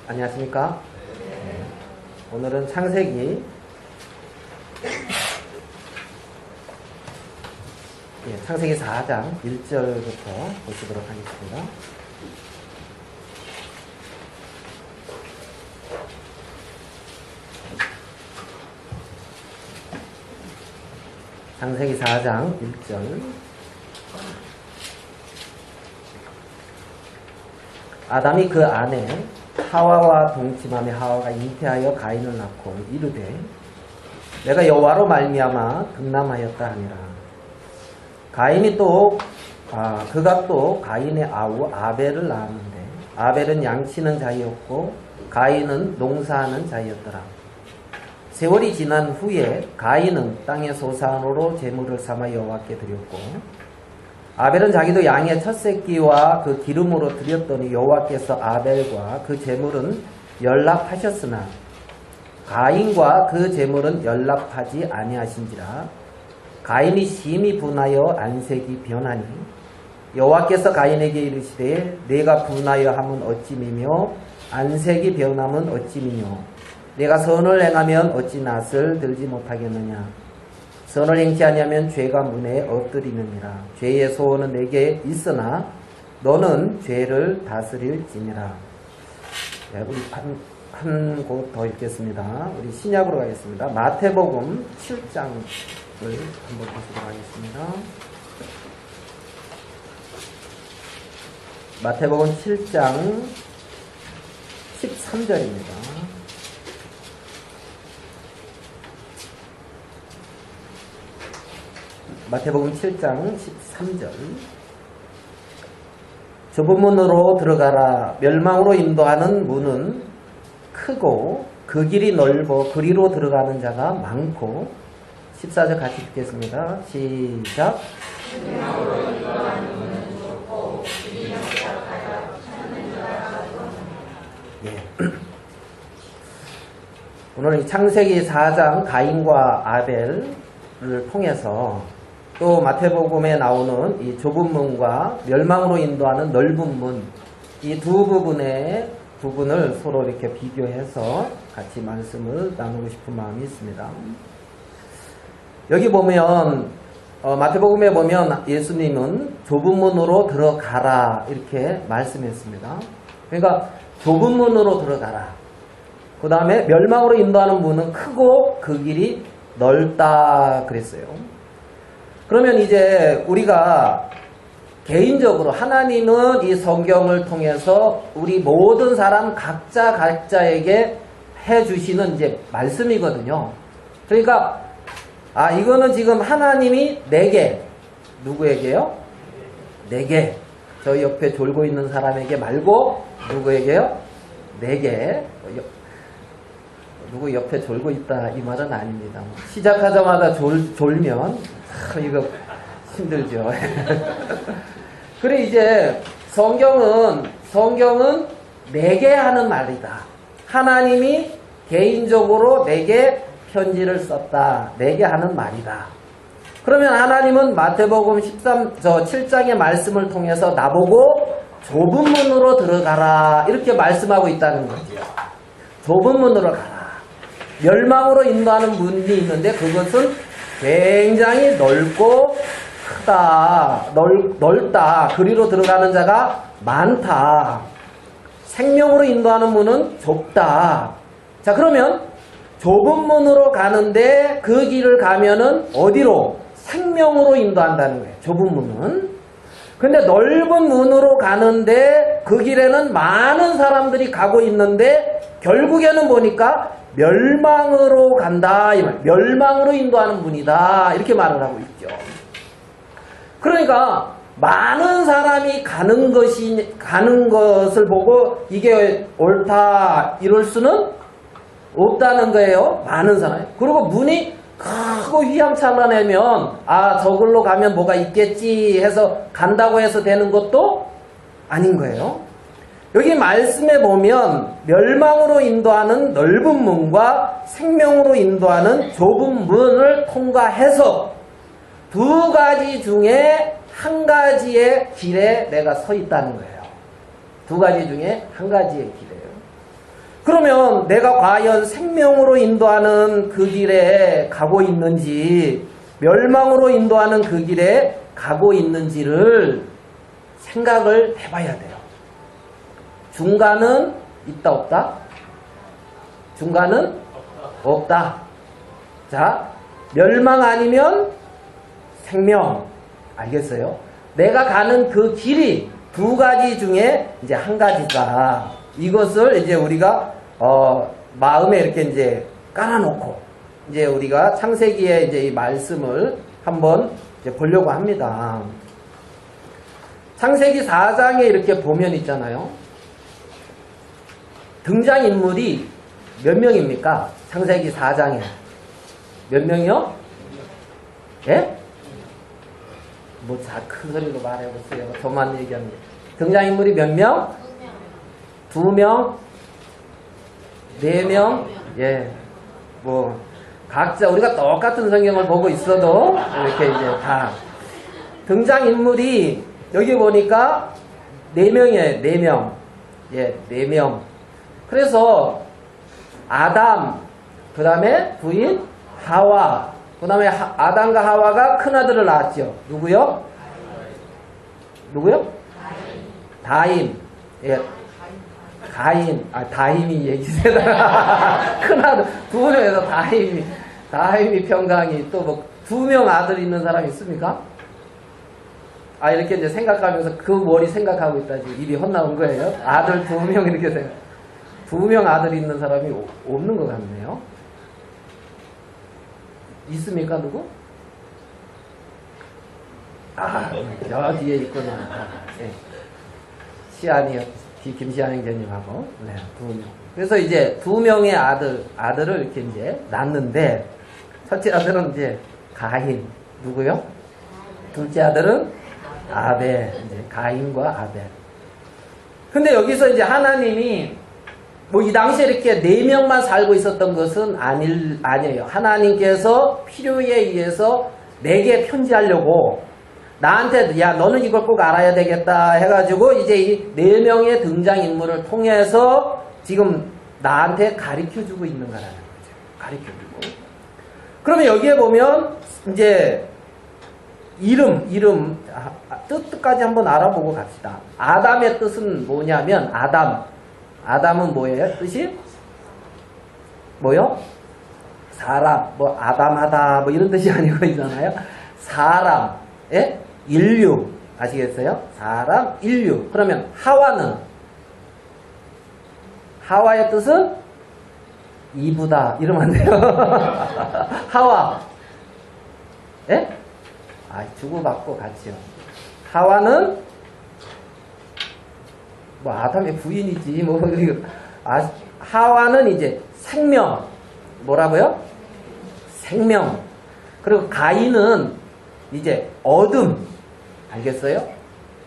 안녕하십니까? 오늘은 창세기 4장 1절부터 보시도록 하겠습니다. 창세기 4장 1절. 아담이 그 아내 하와와 동침하며 하와가 잉태하여 가인을 낳고 이르되 내가 여호와로 말미암아 등남하였다 하니라. 가인이 그가 또 가인의 아우 아벨을 낳았는데 아벨은 양치는 자이었고 가인은 농사하는 자이었더라. 세월이 지난 후에 가인은 땅의 소산으로 제물을 삼아 여호와께 드렸고 아벨은 자기도 양의 첫 새끼와 그 기름으로 드렸더니 여호와께서 아벨과 그 제물은 연락하셨으나 가인과 그 제물은 연락하지 아니하신지라. 가인이 심히 분하여 안색이 변하니 여호와께서 가인에게 이르시되 내가 분하여 함은 어찌 미며 안색이 변함은 어찌 미뇨. 내가 선을 행하면 어찌 낯을 들지 못하겠느냐. 선을 행치 아니하면 죄가 문에 엎드리느니라. 죄의 소원은 내게 있으나 너는 죄를 다스릴지니라. 우리 한 곳 더 읽겠습니다. 우리 신약으로 가겠습니다. 마태복음 7장을 한번 보시도록 하겠습니다. 마태복음 7장 13절입니다. 마태복음 7장 13절. 좁은 문으로 들어가라. 멸망으로 인도하는 문은 크고 그 길이 넓어 그리로 들어가는 자가 많고. 14절 같이 읽겠습니다. 시작. 오늘은 창세기 4장 가인과 아벨을 통해서 또 마태복음에 나오는 이 좁은 문과 멸망으로 인도하는 넓은 문, 이 두 부분을 서로 이렇게 비교해서 같이 말씀을 나누고 싶은 마음이 있습니다. 여기 보면 마태복음에 보면 예수님은 좁은 문으로 들어가라 이렇게 말씀했습니다. 그러니까 좁은 문으로 들어가라. 그 다음에 멸망으로 인도하는 문은 크고 그 길이 넓다 그랬어요. 그러면 이제 우리가 개인적으로 하나님은 이 성경을 통해서 우리 모든 사람 각자에게 해주시는 이제 말씀이거든요. 그러니까 이거는 지금 하나님이 내게, 누구에게요? 내게, 저 옆에 졸고 있는 사람에게 말고 누구에게요? 내게. 누구 옆에 졸고 있다 이 말은 아닙니다. 시작하자마자 졸면 이거 힘들죠. 그래 이제 성경은 내게 하는 말이다. 하나님이 개인적으로 내게 편지를 썼다. 내게 하는 말이다. 그러면 하나님은 마태복음 7장의 말씀을 통해서 나보고 좁은 문으로 들어가라 이렇게 말씀하고 있다는 거죠. 좁은 문으로 가라. 멸망으로 인도하는 문이 있는데 그것은 굉장히 넓고 크다. 넓다. 그리로 들어가는 자가 많다. 생명으로 인도하는 문은 좁다. 자, 그러면 좁은 문으로 가는데 그 길을 가면은 어디로? 생명으로 인도한다는 거예요. 좁은 문은. 근데 넓은 문으로 가는데 그 길에는 많은 사람들이 가고 있는데 결국에는 보니까 멸망으로 간다. 이 말. 멸망으로 인도하는 문이다. 이렇게 말을 하고 있죠. 그러니까 많은 사람이 가는 것을 보고 이게 옳다 이럴 수는 없다는 거예요. 많은 사람이. 그리고 문이 크고 휘황찬란하면 저걸로 가면 뭐가 있겠지 해서 간다고 해서 되는 것도 아닌 거예요. 여기 말씀에 보면 멸망으로 인도하는 넓은 문과 생명으로 인도하는 좁은 문을 통과해서 두 가지 중에 한 가지의 길에 내가 서 있다는 거예요. 두 가지 중에 한 가지의 길이에요. 그러면 내가 과연 생명으로 인도하는 그 길에 가고 있는지 멸망으로 인도하는 그 길에 가고 있는지를 생각을 해봐야 돼요. 중간은 있다 없다? 중간은 없다. 자, 멸망 아니면 생명. 알겠어요? 내가 가는 그 길이 두 가지 중에 이제 한 가지다. 이것을 이제 우리가 마음에 이렇게 이제 깔아놓고 이제 우리가 창세기의 이제 이 말씀을 한번 이제 보려고 합니다. 창세기 4장에 이렇게 보면 있잖아요. 등장인물이 몇 명입니까? 창세기 4장에. 몇 명이요? 예? 뭐, 큰 소리로 말해보세요. 저만 얘기합니다. 등장인물이 몇 명? 2명? 4명? 예. 뭐, 각자 우리가 똑같은 성경을 보고 있어도 이렇게 이제 다. 등장인물이 여기 보니까 4명이에요. 4명. 예, 4명. 그래서 아담, 그 다음에 부인 하와, 그 다음에 아담과 하와가 큰아들을 낳았죠. 누구요? 누구요? 다임. 예. 가인. 다임이 얘기세다. 큰아들. 2명에서 다임이 평강이 또 뭐 2명 아들 있는 사람 있습니까? 이렇게 이제 생각하면서 그 머리 생각하고 있다. 지금 입이 헛나온 거예요. 아들 2명 이렇게 생각. 2명 아들이 있는 사람이 없는 것 같네요. 있습니까, 누구? 저 뒤에 있구나. 네. 김시안이 교님하고, 네, 2명. 그래서 이제 2명의 아들을 이렇게 이제 낳는데, 첫째 아들은 이제 가인. 누구요? 둘째 아들은 아벨. 이제 가인과 아벨. 근데 여기서 이제 하나님이 뭐 이 당시에 이렇게 4명만 살고 있었던 것은 아니에요. 하나님께서 필요에 의해서 내게 편지하려고 나한테 야 너는 이걸 꼭 알아야 되겠다 해가지고 이제 이 4명의 등장인물을 통해서 지금 나한테 가르쳐주고 있는 거라는 거죠. 가르쳐주고. 그러면 여기에 보면 이제 이름 뜻까지 한번 알아보고 갑시다. 아담의 뜻은 뭐냐면 아담은 뭐예요? 뜻이? 뭐요? 사람, 뭐 아담하다 뭐 이런 뜻이 아니고 있잖아요. 사람, 예? 인류 아시겠어요? 사람, 인류. 그러면 하와의 뜻은 이브다 이러면 안 돼요. 하와, 예? 주고받고 같이요. 하와는 뭐 아담의 부인이지 뭐 하와는 이제 생명. 뭐라고요? 생명. 그리고 가인은 이제 얻음. 알겠어요?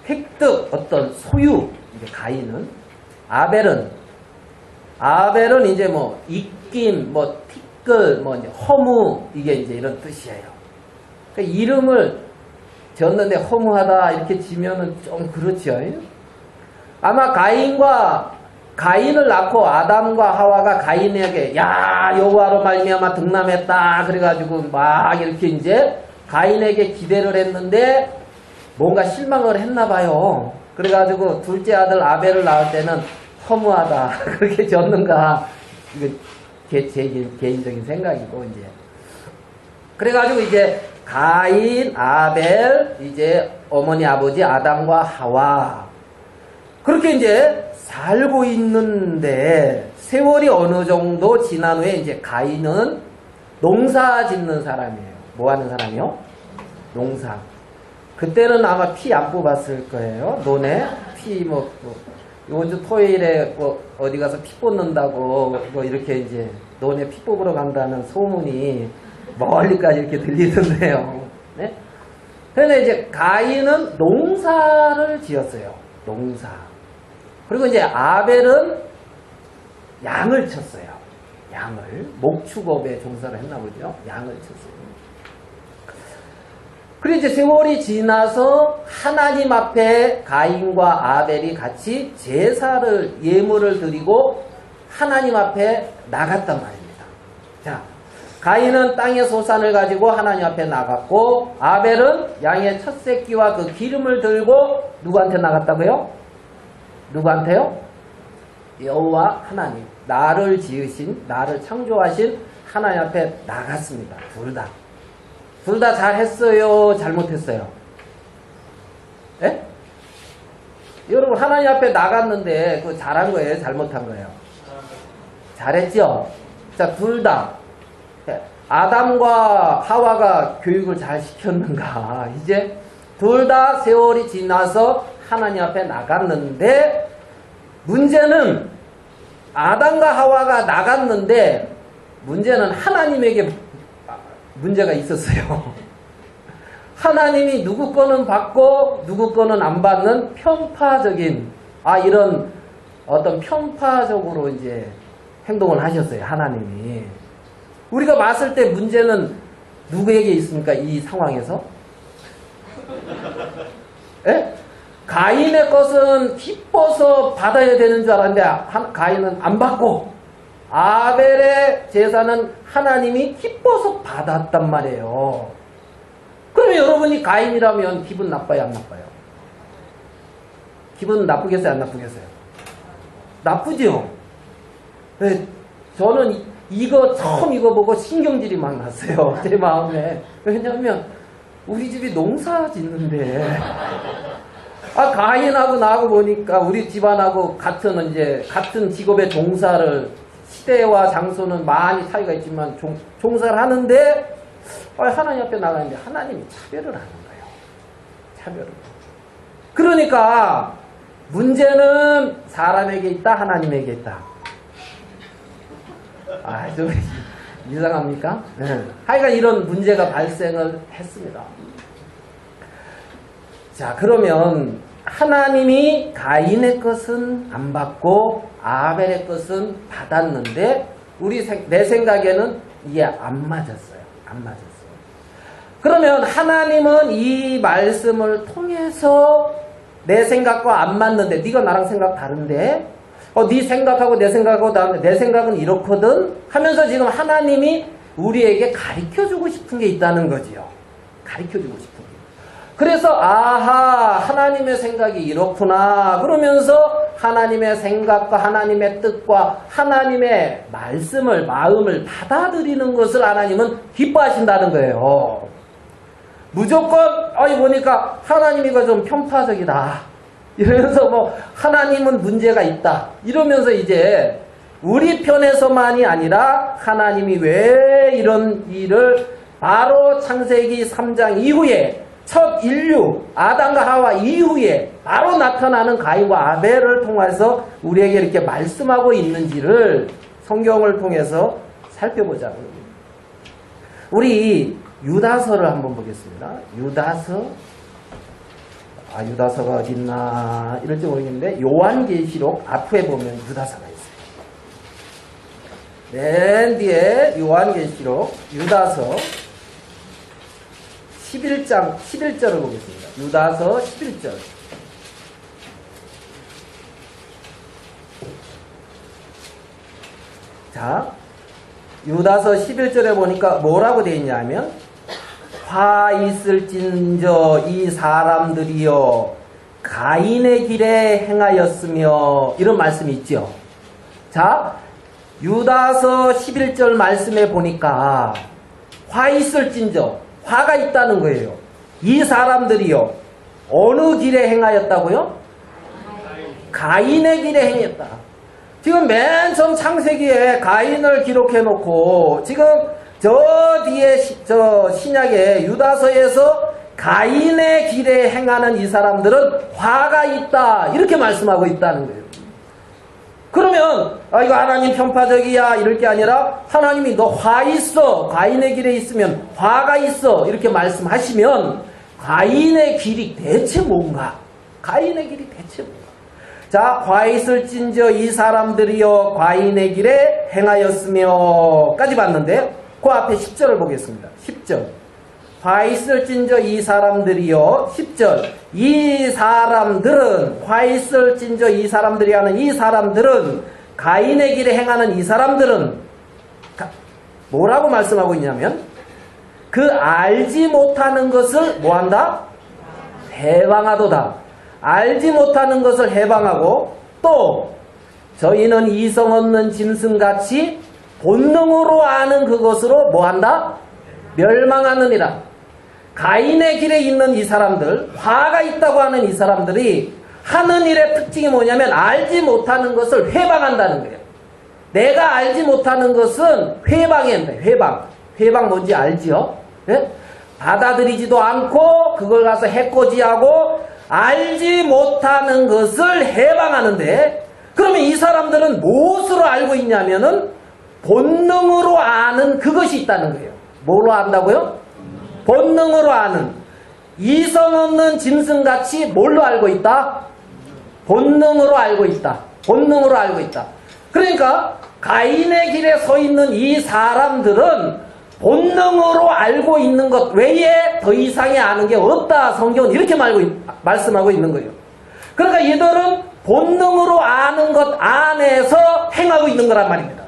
획득, 어떤 소유. 이제 가인은. 아벨은 이제 뭐 입김, 뭐 티끌, 뭐 이제 허무. 이게 이제 이런 뜻이에요. 그러니까 이름을 지었는데 허무하다 이렇게 지면은 좀 그렇죠. 아마 가인을 낳고 아담과 하와가 가인에게 야 여호와로 말미암아 등남했다 그래가지고 막 이렇게 이제 가인에게 기대를 했는데 뭔가 실망을 했나 봐요. 그래가지고 둘째 아들 아벨을 낳을 때는 허무하다 그렇게 졌는가. 이거 제 개인적인 생각이고 이제 그래가지고 이제 가인, 아벨, 이제 어머니 아버지 아담과 하와 그렇게 이제 살고 있는데 세월이 어느 정도 지난 후에 이제 가인은 농사 짓는 사람이에요. 뭐 하는 사람이요? 농사. 그때는 아마 피 안 뽑았을 거예요. 논에 피 이번 주 토요일에 뭐 어디 가서 피 뽑는다고 뭐 이렇게 이제 논에 피 뽑으러 간다는 소문이 멀리까지 이렇게 들리던데요. 네? 그런데 이제 가인은 농사를 지었어요. 농사. 그리고 이제 아벨은 양을 쳤어요. 목축업에 종사를 했나 보죠. 양을 쳤어요. 그리고 이제 세월이 지나서 하나님 앞에 가인과 아벨이 같이 제사를, 예물을 드리고 하나님 앞에 나갔단 말입니다. 자, 가인은 땅의 소산을 가지고 하나님 앞에 나갔고 아벨은 양의 첫 새끼와 그 기름을 들고 누구한테 나갔다고요? 누구한테요? 여호와 하나님, 나를 지으신, 나를 창조하신 하나님 앞에 나갔습니다. 둘 다. 둘 다 잘했어요? 잘못했어요? 예? 여러분 하나님 앞에 나갔는데 그거 잘한 거예요? 잘못한 거예요? 잘했죠? 자, 둘 다. 아담과 하와가 교육을 잘 시켰는가? 이제 둘 다 세월이 지나서 하나님 앞에 나갔는데 문제는 아담과 하와가 나갔는데 문제는 하나님에게 문제가 있었어요. 하나님이 누구 거는 받고 누구 거는 안 받는 편파적인 이런 어떤 편파적으로 이제 행동을 하셨어요. 하나님이. 우리가 봤을 때 문제는 누구에게 있습니까? 이 상황에서? 예? 가인의 것은 기뻐서 받아야 되는 줄 알았는데 가인은 안 받고 아벨의 제사는 하나님이 기뻐서 받았단 말이에요. 그러면 여러분이 가인이라면 기분 나빠요? 안 나빠요? 기분 나쁘겠어요? 안 나쁘겠어요? 나쁘죠? 네, 저는 처음 이거 보고 신경질이 막 났어요. 제 마음에. 왜냐하면 우리 집이 농사 짓는데 가인하고 나하고 보니까 우리 집안하고 같은 직업의 종사를 시대와 장소는 많이 차이가 있지만 종사를 하는데 하나님 앞에 나가는데 하나님이 차별을 하는 거예요. 차별을. 그러니까 문제는 사람에게 있다, 하나님에게 있다. 좀 이상합니까? 네. 하여간 이런 문제가 발생을 했습니다. 자, 그러면 하나님이 가인의 것은 안 받고 아벨의 것은 받았는데 내 생각에는 이게 안 맞았어요. 안 맞았어요. 그러면 하나님은 이 말씀을 통해서 내 생각과 안 맞는데 네가 나랑 생각 다른데 네 생각하고 내 생각하고 다른데 내 생각은 이렇거든 하면서 지금 하나님이 우리에게 가르쳐주고 싶은 게 있다는 거지요. 가르쳐주고 싶은 게. 그래서 하나님의 생각이 이렇구나 그러면서 하나님의 생각과 하나님의 뜻과 하나님의 말씀을 마음을 받아들이는 것을 하나님은 기뻐하신다는 거예요. 무조건 보니까 하나님이 좀 편파적이다 이러면서 하나님은 문제가 있다 이러면서 이제 우리 편에서만이 아니라 하나님이 왜 이런 일을 바로 창세기 3장 이후에 첫 인류 아담과 하와 이후에 바로 나타나는 가인과 아벨을 통해서 우리에게 이렇게 말씀하고 있는지를 성경을 통해서 살펴보자고요. 우리 유다서를 한번 보겠습니다. 유다서가 어디 있나 이럴지 모르겠는데 요한계시록 앞에 보면 유다서가 있어요. 맨 뒤에 요한계시록 유다서 11장 11절을 보겠습니다. 유다서 11절. 자, 유다서 11절에 보니까 뭐라고 되어 있냐면 화 있을진저 이 사람들이여 가인의 길에 행하였으며 이런 말씀이 있죠. 자, 유다서 11절 말씀에 보니까 화 있을진저 화가 있다는 거예요. 이 사람들이요 어느 길에 행하였다고요? 가인의 길에 행했다. 지금 맨 처음 창세기에 가인을 기록해 놓고 지금 저 뒤에 신약의 유다서에서 가인의 길에 행하는 이 사람들은 화가 있다 이렇게 말씀하고 있다는 거예요. 그러면 이거 하나님 편파적이야 이럴 게 아니라 하나님이 너 화 있어 가인의 길에 있으면 화가 있어 이렇게 말씀하시면 가인의 길이 대체 뭔가? 가인의 길이 대체 뭔가? 자, 화 있을진저 이 사람들이여 가인의 길에 행하였으며 까지 봤는데 그 앞에 10절을 보겠습니다. 10절. 화 있을진저 이 사람들이여 10절. 이 사람들은 화 있을진저 이 사람들이 하는 이 사람들은 가인의 길에 행하는 이 사람들은 뭐라고 말씀하고 있냐면 그 알지 못하는 것을 뭐한다? 해방하도다. 알지 못하는 것을 해방하고 또 저희는 이성 없는 짐승같이 본능으로 아는 그것으로 뭐한다? 멸망하느니라. 가인의 길에 있는 이 사람들, 화가 있다고 하는 이 사람들이 하는 일의 특징이 뭐냐면 알지 못하는 것을 회방한다는 거예요. 내가 알지 못하는 것은 회방해야 돼. 회방 뭔지 알지요? 네? 받아들이지도 않고 그걸 가서 해코지하고 알지 못하는 것을 해방하는데, 그러면 이 사람들은 무엇으로 알고 있냐면은 본능으로 아는 그것이 있다는 거예요. 뭐로 안다고요? 본능으로 아는. 이성 없는 짐승같이 뭘로 알고 있다? 본능으로 알고 있다. 본능으로 알고 있다. 그러니까 가인의 길에 서 있는 이 사람들은 본능으로 알고 있는 것 외에 더 이상의 아는 게 없다. 성경은 이렇게 말씀하고 있는 거예요. 그러니까 얘들은 본능으로 아는 것 안에서 행하고 있는 거란 말입니다.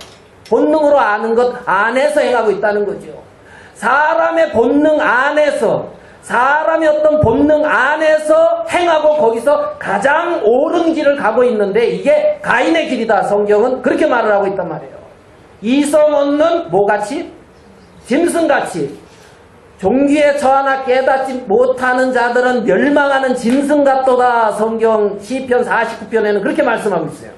본능으로 아는 것 안에서 행하고 있다는 거죠. 사람의 본능 안에서, 사람의 어떤 본능 안에서 행하고 거기서 가장 옳은 길을 가고 있는데 이게 가인의 길이다. 성경은 그렇게 말을 하고 있단 말이에요. 이성 없는 뭐같이? 짐승같이. 종기에 처하나 깨닫지 못하는 자들은 멸망하는 짐승 같도다. 성경 시편 49편에는 그렇게 말씀하고 있어요.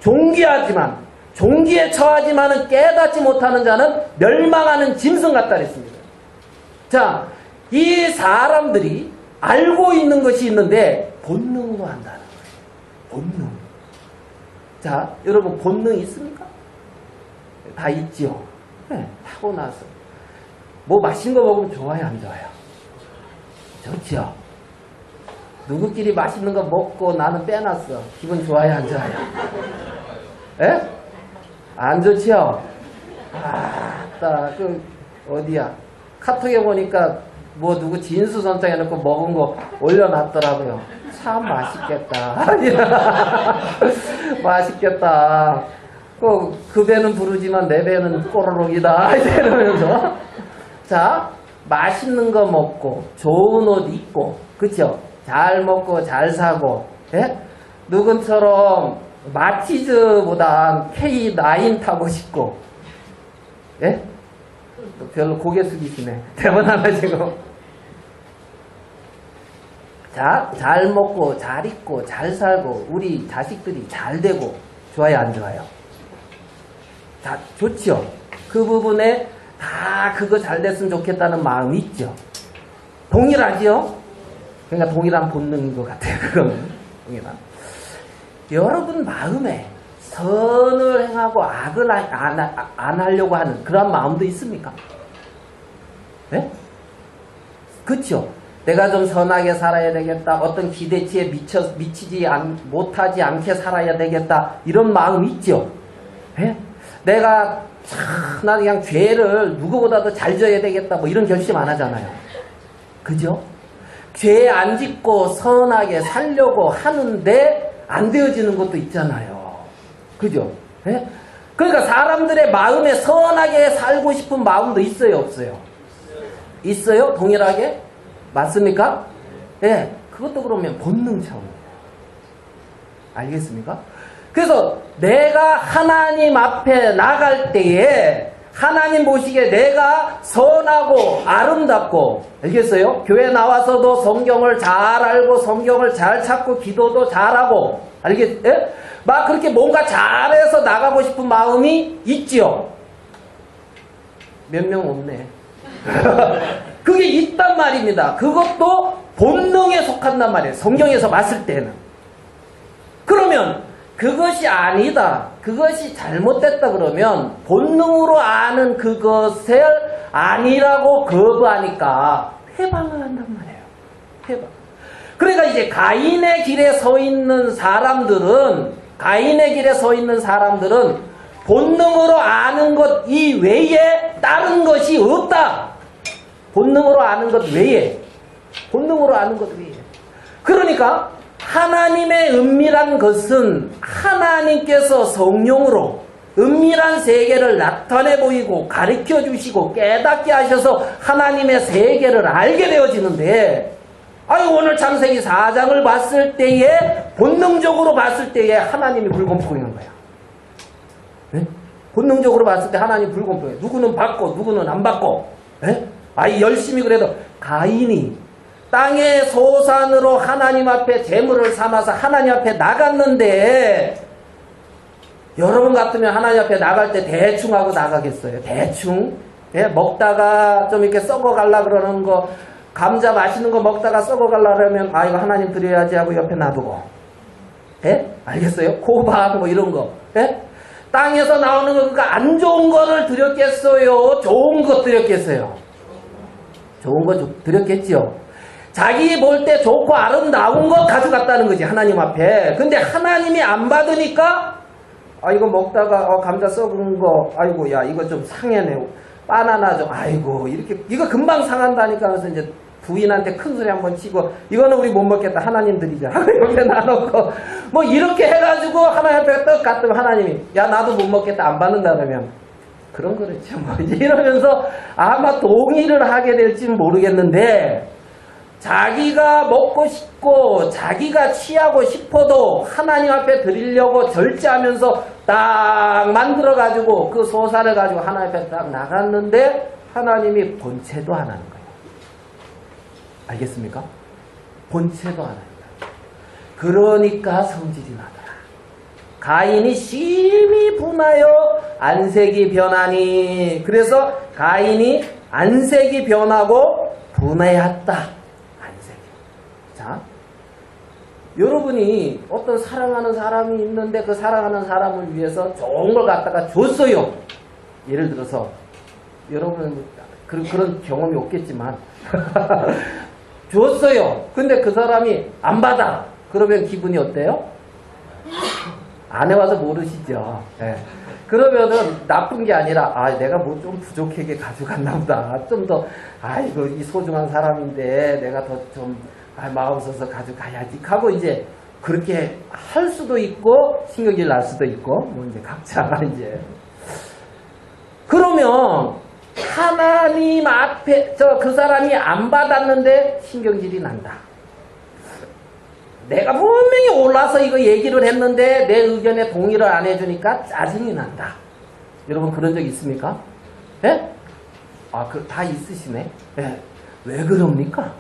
종기하지만, 종기에 처하지만은 깨닫지 못하는 자는 멸망하는 짐승 같다 그랬습니다. 자, 이 사람들이 알고 있는 것이 있는데 본능으로 한다는 거예요. 본능. 자, 여러분 본능 있습니까? 다 있죠. 네, 타고나서. 뭐 맛있는 거 먹으면 좋아요, 안 좋아요? 좋죠. 누구끼리 맛있는 거 먹고 나는 빼놨어. 기분 좋아요, 안 좋아요? 예? 안 좋지요? 어디야? 카톡에 보니까 뭐 누구 진수 선창해놓고 먹은 거 올려놨더라고요. 참 맛있겠다. 맛있겠다. 그 배는 부르지만 내 배는 꼬르륵이다. 이러면서. 자, 맛있는 거 먹고 좋은 옷 입고, 그쵸? 잘 먹고 잘 사고, 예? 누군처럼 마티즈보다 K9 타고 싶고, 예? 별로 고개 숙이시네. 대본 하나 지금. 자, 잘 먹고 잘 입고 잘 살고 우리 자식들이 잘 되고 좋아요, 안 좋아요? 다 좋죠. 그 부분에 다 그거 잘 됐으면 좋겠다는 마음이 있죠. 동일하죠? 그러니까 동일한 본능인 것 같아요. 그거는 동일한. 여러분 마음에 선을 행하고 악을 안 하려고 하는 그런 마음도 있습니까? 네? 그렇죠. 내가 좀 선하게 살아야 되겠다. 어떤 기대치에 미치지 못하지 않게 살아야 되겠다. 이런 마음이 있죠. 네? 내가 나 그냥 죄를 누구보다도 잘 져야 되겠다. 뭐 이런 결심 안 하잖아요. 그죠? 죄 안 짓고 선하게 살려고 하는데 안 되어지는 것도 있잖아요. 그죠? 네? 그러니까 사람들의 마음에 선하게 살고 싶은 마음도 있어요, 없어요? 있어요? 동일하게? 맞습니까? 예. 네, 그것도 그러면 본능 차원이에요. 알겠습니까? 그래서 내가 하나님 앞에 나갈 때에 하나님 보시기에 내가 선하고 아름답고, 알겠어요? 교회 나와서도 성경을 잘 알고 성경을 잘 찾고 기도도 잘하고, 알겠어요? 막 그렇게 뭔가 잘해서 나가고 싶은 마음이 있지요. 몇 명 없네. 그게 있단 말입니다. 그것도 본능에 속한단 말이에요. 성경에서 봤을 때는. 그러면 그것이 아니다. 그것이 잘못됐다 그러면 본능으로 아는 그것을 아니라고 거부하니까 회방을 한단 말이에요. 회방. 그러니까 이제 가인의 길에 서 있는 사람들은 본능으로 아는 것 이외에 다른 것이 없다. 본능으로 아는 것 외에. 그러니까 하나님의 은밀한 것은 하나님께서 성령으로 은밀한 세계를 나타내 보이고 가르쳐 주시고 깨닫게 하셔서 하나님의 세계를 알게 되어지는데, 오늘 창세기 4장을 봤을 때에 본능적으로 봤을 때에 하나님이 불공평한 거야. 네? 본능적으로 봤을 때 하나님 불공평해. 누구는 받고 누구는 안 받고. 네? 열심히 그래도 가인이 땅의 소산으로 하나님 앞에 제물을 삼아서 하나님 앞에 나갔는데, 여러분 같으면 하나님 앞에 나갈 때 대충 하고 나가겠어요? 대충? 예? 먹다가 좀 이렇게 썩어갈라 그러는 거, 감자 맛있는 거 먹다가 썩어갈라 그러면 이거 하나님 드려야지 하고 옆에 놔두고. 예? 알겠어요? 호박 뭐 이런 거. 예? 땅에서 나오는 거, 그러니까 안 좋은 거를 드렸겠어요? 좋은 거 드렸겠어요? 좋은 거 드렸겠지요? 자기 볼 때 좋고 아름다운 거 가져갔다는 거지, 하나님 앞에. 근데 하나님이 안 받으니까, 이거 먹다가, 감자 썩은 거, 아이고, 야, 이거 좀 상해네. 바나나 좀, 아이고, 이렇게, 이거 금방 상한다니까. 그래서 이제 부인한테 큰 소리 한번 치고, 이거는 우리 못 먹겠다. 하나님 드리자. 이렇게 놔놓고, 뭐, 이렇게 해가지고 하나님 앞에 떡 갔더니 하나님이, 야, 나도 못 먹겠다. 안 받는다 그러면. 그런 거랬죠. 뭐, 이제 이러면서 아마 동의를 하게 될지는 모르겠는데, 자기가 먹고 싶고 자기가 취하고 싶어도 하나님 앞에 드리려고 절제하면서 딱 만들어가지고 그 소사를 가지고 하나님 앞에 딱 나갔는데 하나님이 본체도 안 하는 거예요. 알겠습니까? 본체도 안 합니다. 그러니까 성질이 나더라. 가인이 심히 분하여 안색이 변하니, 그래서 가인이 안색이 변하고 분해했다. 자, 여러분이 어떤 사랑하는 사람이 있는데 그 사랑하는 사람을 위해서 좋은 걸 갖다가 줬어요. 예를 들어서 여러분은 그런 경험이 없겠지만 줬어요. 근데 그 사람이 안 받아. 그러면 기분이 어때요? 안 해와서 모르시죠. 네. 그러면은 나쁜 게 아니라 내가 뭐 좀 부족하게 가져갔나 보다. 좀 더 이거 이 소중한 사람인데 내가 더 좀 마음 써서 가져가야지 하고 이제 그렇게 할 수도 있고 신경질 날 수도 있고 뭐 이제 각자가 이제. 그러면 하나님 앞에 그 사람이 안 받았는데 신경질이 난다. 내가 분명히 올라서 이거 얘기를 했는데 내 의견에 동의를 안 해주니까 짜증이 난다. 여러분 그런 적 있습니까? 예? 다 있으시네. 예. 왜 그럽니까?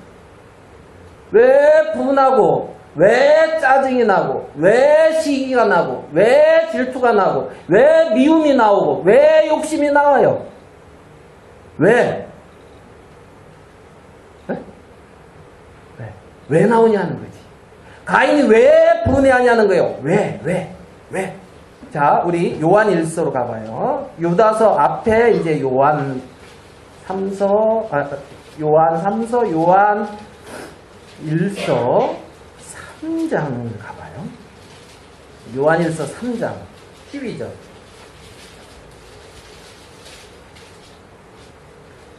왜 분하고, 왜 짜증이 나고, 왜 시기가 나고, 왜 질투가 나고, 왜 미움이 나오고, 왜 욕심이 나와요? 왜? 왜 나오냐는 거지. 가인이 왜 분해하냐는 거예요. 왜? 자, 우리 요한 1서로 가봐요. 유다서 앞에 이제 요한 3서, 요한 1서 3장 가봐요. 요한 1서 3장 12절.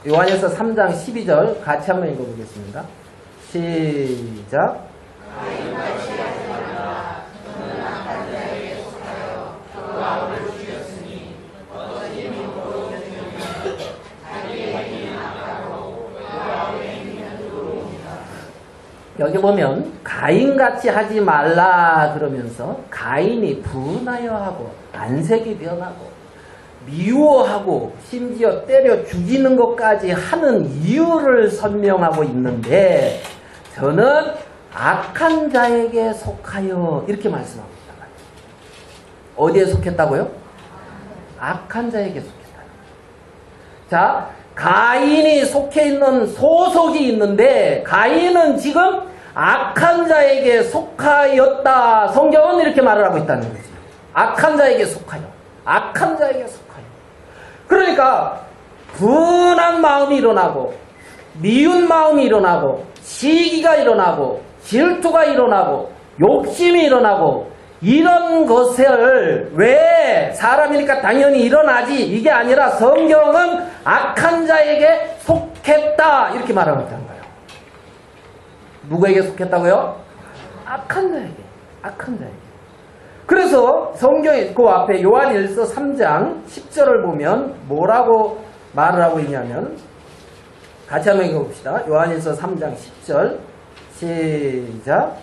요한 1서 3장 12절 같이 한번 읽어보겠습니다. 시작. 여기 보면 가인같이 하지 말라 그러면서 가인이 분하여 하고 안색이 변하고 미워하고 심지어 때려 죽이는 것까지 하는 이유를 설명하고 있는데, 저는 악한 자에게 속하여 이렇게 말씀합니다. 어디에 속했다고요? 악한 자에게 속했다. 자, 가인이 속해 있는 소속이 있는데 가인은 지금 악한 자에게 속하였다. 성경은 이렇게 말을 하고 있다는 거지. 악한 자에게 속하여. 악한 자에게 속하여. 그러니까 분한 마음이 일어나고 미운 마음이 일어나고 시기가 일어나고 질투가 일어나고 욕심이 일어나고, 이런 것을 왜 사람이니까 당연히 일어나지, 이게 아니라 성경은 악한 자에게 속했다 이렇게 말하고 있다는 거예요. 누구에게 속했다고요? 악한 자에게. 그래서 성경에 그 앞에 요한일서 3장 10절을 보면 뭐라고 말을 하고 있냐면, 같이 한번 읽어봅시다. 요한일서 3장 10절 시작.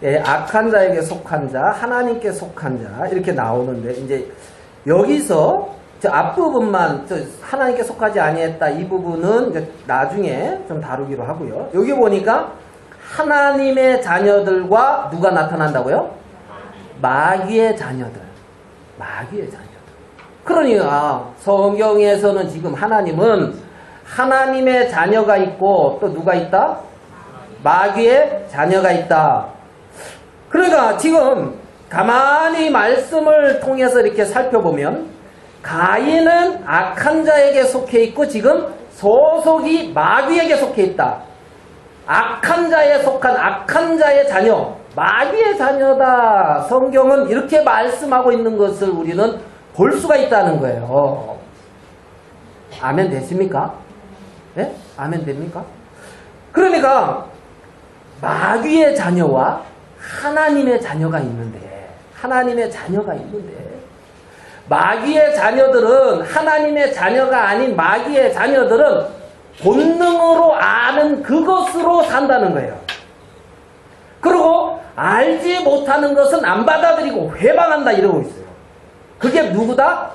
예, 악한 자에게 속한 자, 하나님께 속한 자 이렇게 나오는데, 이제 여기서 저 앞부분만 하나님께 속하지 아니했다 이 부분은 이제 나중에 좀 다루기로 하고요. 여기 보니까 하나님의 자녀들과 누가 나타난다고요? 마귀의 자녀들. 그러니까 성경에서는 지금 하나님은 하나님의 자녀가 있고 또 누가 있다? 마귀의 자녀가 있다. 그러니까 지금 가만히 말씀을 통해서 이렇게 살펴보면 가인은 악한 자에게 속해 있고 지금 소속이 마귀에게 속해 있다. 악한 자에 속한 악한 자의 자녀, 마귀의 자녀다. 성경은 이렇게 말씀하고 있는 것을 우리는 볼 수가 있다는 거예요. 아멘 되십니까? 예? 아멘 됩니까? 그러니까 마귀의 자녀와 하나님의 자녀가 있는데, 마귀의 자녀들은, 하나님의 자녀가 아닌 마귀의 자녀들은 본능으로 아는 그것으로 산다는 거예요. 그리고 알지 못하는 것은 안 받아들이고 회방한다 이러고 있어요. 그게 누구다?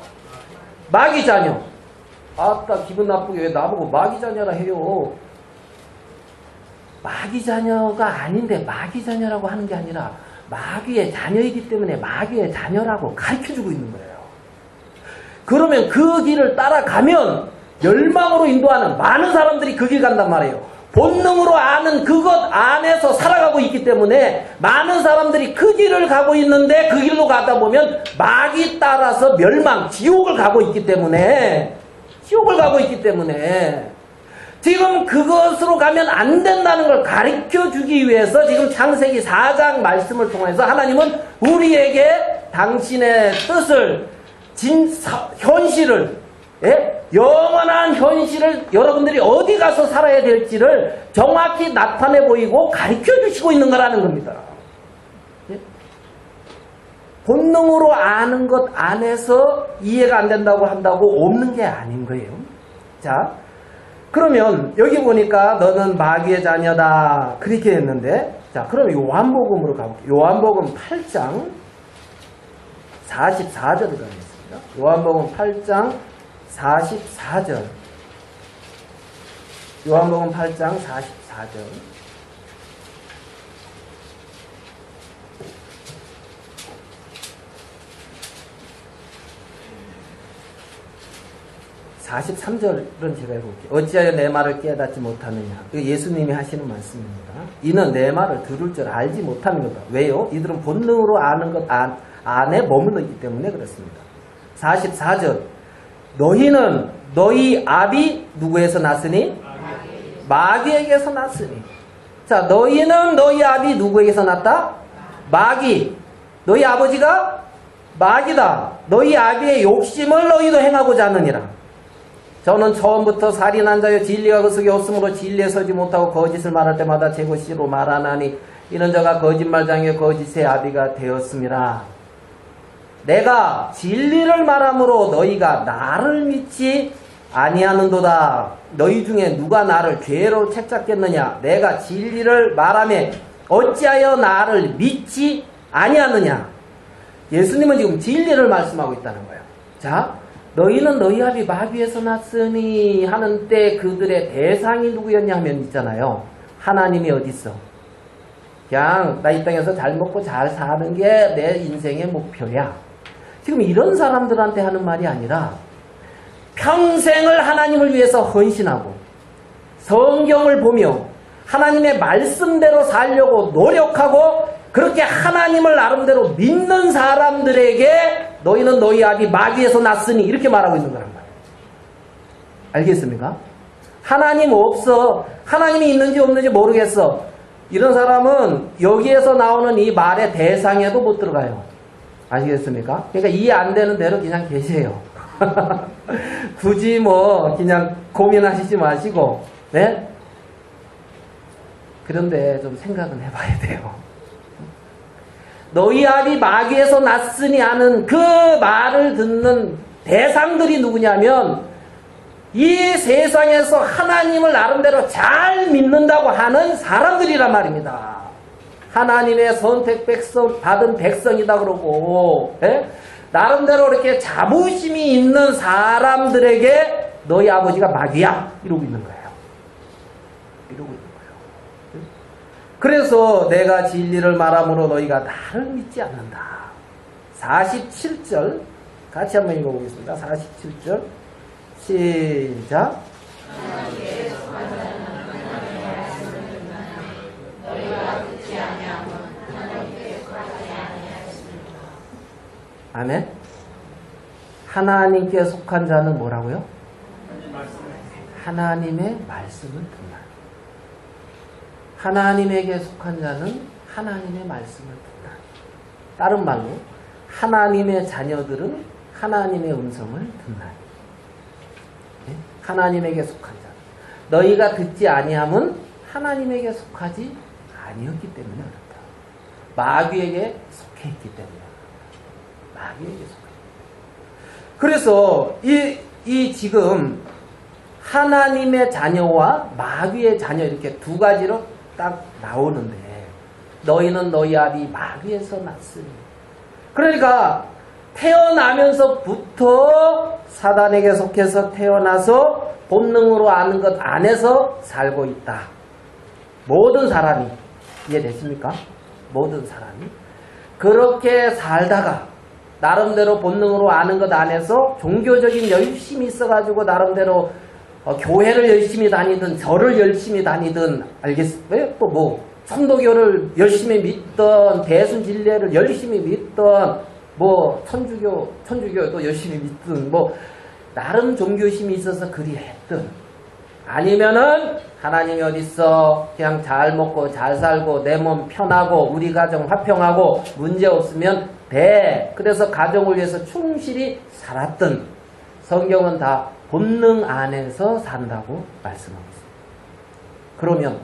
마귀 자녀. 아따 기분 나쁘게 왜 나보고 마귀 자녀라 해요. 마귀 자녀가 아닌데 마귀 자녀라고 하는 게 아니라 마귀의 자녀이기 때문에 마귀의 자녀라고 가르쳐주고 있는 거예요. 그러면 그 길을 따라가면 멸망으로 인도하는 많은 사람들이 그 길 간단 말이에요. 본능으로 아는 그것 안에서 살아가고 있기 때문에 많은 사람들이 그 길을 가고 있는데 그 길로 가다 보면 마귀 따라서 멸망, 지옥을 가고 있기 때문에 지금 그것으로 가면 안 된다는 걸 가르쳐 주기 위해서 지금 창세기 4장 말씀을 통해서 하나님은 우리에게 당신의 뜻을, 현실을, 영원한 현실을 여러분들이 어디 가서 살아야 될지를 정확히 나타내 보이고 가르쳐 주시고 있는 거라는 겁니다. 본능으로 아는 것 안에서 이해가 안 된다고 한다고 없는 게 아닌 거예요. 자, 그러면 여기 보니까 너는 마귀의 자녀다 그렇게 했는데, 자 그럼 요한복음으로 가볼게요. 요한복음 8장 44절을 가겠습니다. 요한복음 8장 44절. 요한복음 8장 44절. (43절은) 제가 해볼게요. 어찌하여 내 말을 깨닫지 못하느냐. 예수님이 하시는 말씀입니다. 이는 내 말을 들을 줄 알지 못하는 거다. 왜요? 이들은 본능으로 아는 것 안에 머물러 있기 때문에 그렇습니다. 44절. 너희는 너희 아비 누구에서 났으니? 마귀에게서 났으니. 자, 너희는 너희 아비 누구에게서 났다? 마귀. 너희 아버지가 마귀다. 너희 아비의 욕심을 너희도 행하고자 하느니라. 저는 처음부터 살인한 자여 진리가 그 속에 없으므로 진리에 서지 못하고 거짓을 말할 때마다 제 것이로 말하나니 이는 저가 거짓말장이여 거짓의 아비가 되었습니다. 내가 진리를 말함으로 너희가 나를 믿지 아니하는도다. 너희 중에 누가 나를 죄로 책잡겠느냐. 내가 진리를 말하며 어찌하여 나를 믿지 아니하느냐. 예수님은 지금 진리를 말씀하고 있다는 거예요. 자, 너희는 너희 아비 마귀에서 났으니 하는 때 그들의 대상이 누구였냐 하면 있잖아요. 하나님이 어디 있어? 그냥 나 이 땅에서 잘 먹고 잘 사는 게 내 인생의 목표야. 지금 이런 사람들한테 하는 말이 아니라 평생을 하나님을 위해서 헌신하고 성경을 보며 하나님의 말씀대로 살려고 노력하고 그렇게 하나님을 나름대로 믿는 사람들에게 너희는 너희 아비 마귀에서 났으니 이렇게 말하고 있는 거란 말이에요. 알겠습니까? 하나님 없어. 하나님이 있는지 없는지 모르겠어. 이런 사람은 여기에서 나오는 이 말의 대상에도 못 들어가요. 아시겠습니까? 그러니까 이해 안 되는 대로 그냥 계세요. 굳이 뭐 그냥 고민하시지 마시고, 네? 그런데 좀 생각은 해봐야 돼요. 너희 아비 마귀에서 났으니 하는 그 말을 듣는 대상들이 누구냐면 이 세상에서 하나님을 나름대로 잘 믿는다고 하는 사람들이란 말입니다. 하나님의 선택 백성 받은 백성이다 그러고, 예? 나름대로 이렇게 자부심이 있는 사람들에게 너희 아버지가 마귀야 이러고 있는 거예요. 이러고 있는 거예요. 그래서 내가 진리를 말함으로 너희가 나를 믿지 않는다. 47절 같이 한번 읽어보겠습니다. 47절 시작. 아멘. 하나님께 속한 자는 뭐라고요? 하나님의 말씀을 듣나. 하나님에게 속한 자는 하나님의 말씀을 듣나. 다른 말로 하나님의 자녀들은 하나님의 음성을 듣나. 네? 하나님에게 속한 자. 너희가 듣지 아니함은 하나님에게 속하지 아니었기 때문에 그렇다. 마귀에게 속해 있기 때문에. 마귀에게 속해. 그래서 이 지금 하나님의 자녀와 마귀의 자녀 이렇게 두 가지로 딱 나오는데 너희는 너희 아비 마귀에서 났으니. 그러니까 태어나면서부터 사단에게 속해서 태어나서 본능으로 아는 것 안에서 살고 있다. 모든 사람이 이해되십니까? 모든 사람이 그렇게 살다가 나름대로 본능으로 아는 것 안에서 종교적인 열심이 있어가지고 나름대로 교회를 열심히 다니든 절을 열심히 다니든 알겠어요? 또 뭐 천도교를 열심히 믿던 대순진례를 열심히 믿던 뭐 천주교도 열심히 믿든 뭐 나름 종교심이 있어서 그리 했든 아니면은 하나님이 어딨어 그냥 잘 먹고 잘 살고 내 몸 편하고 우리 가정 화평하고 문제 없으면 돼. 그래서 가정을 위해서 충실히 살았던 성경은 다 본능 안에서 산다고 말씀하고 있습니다. 그러면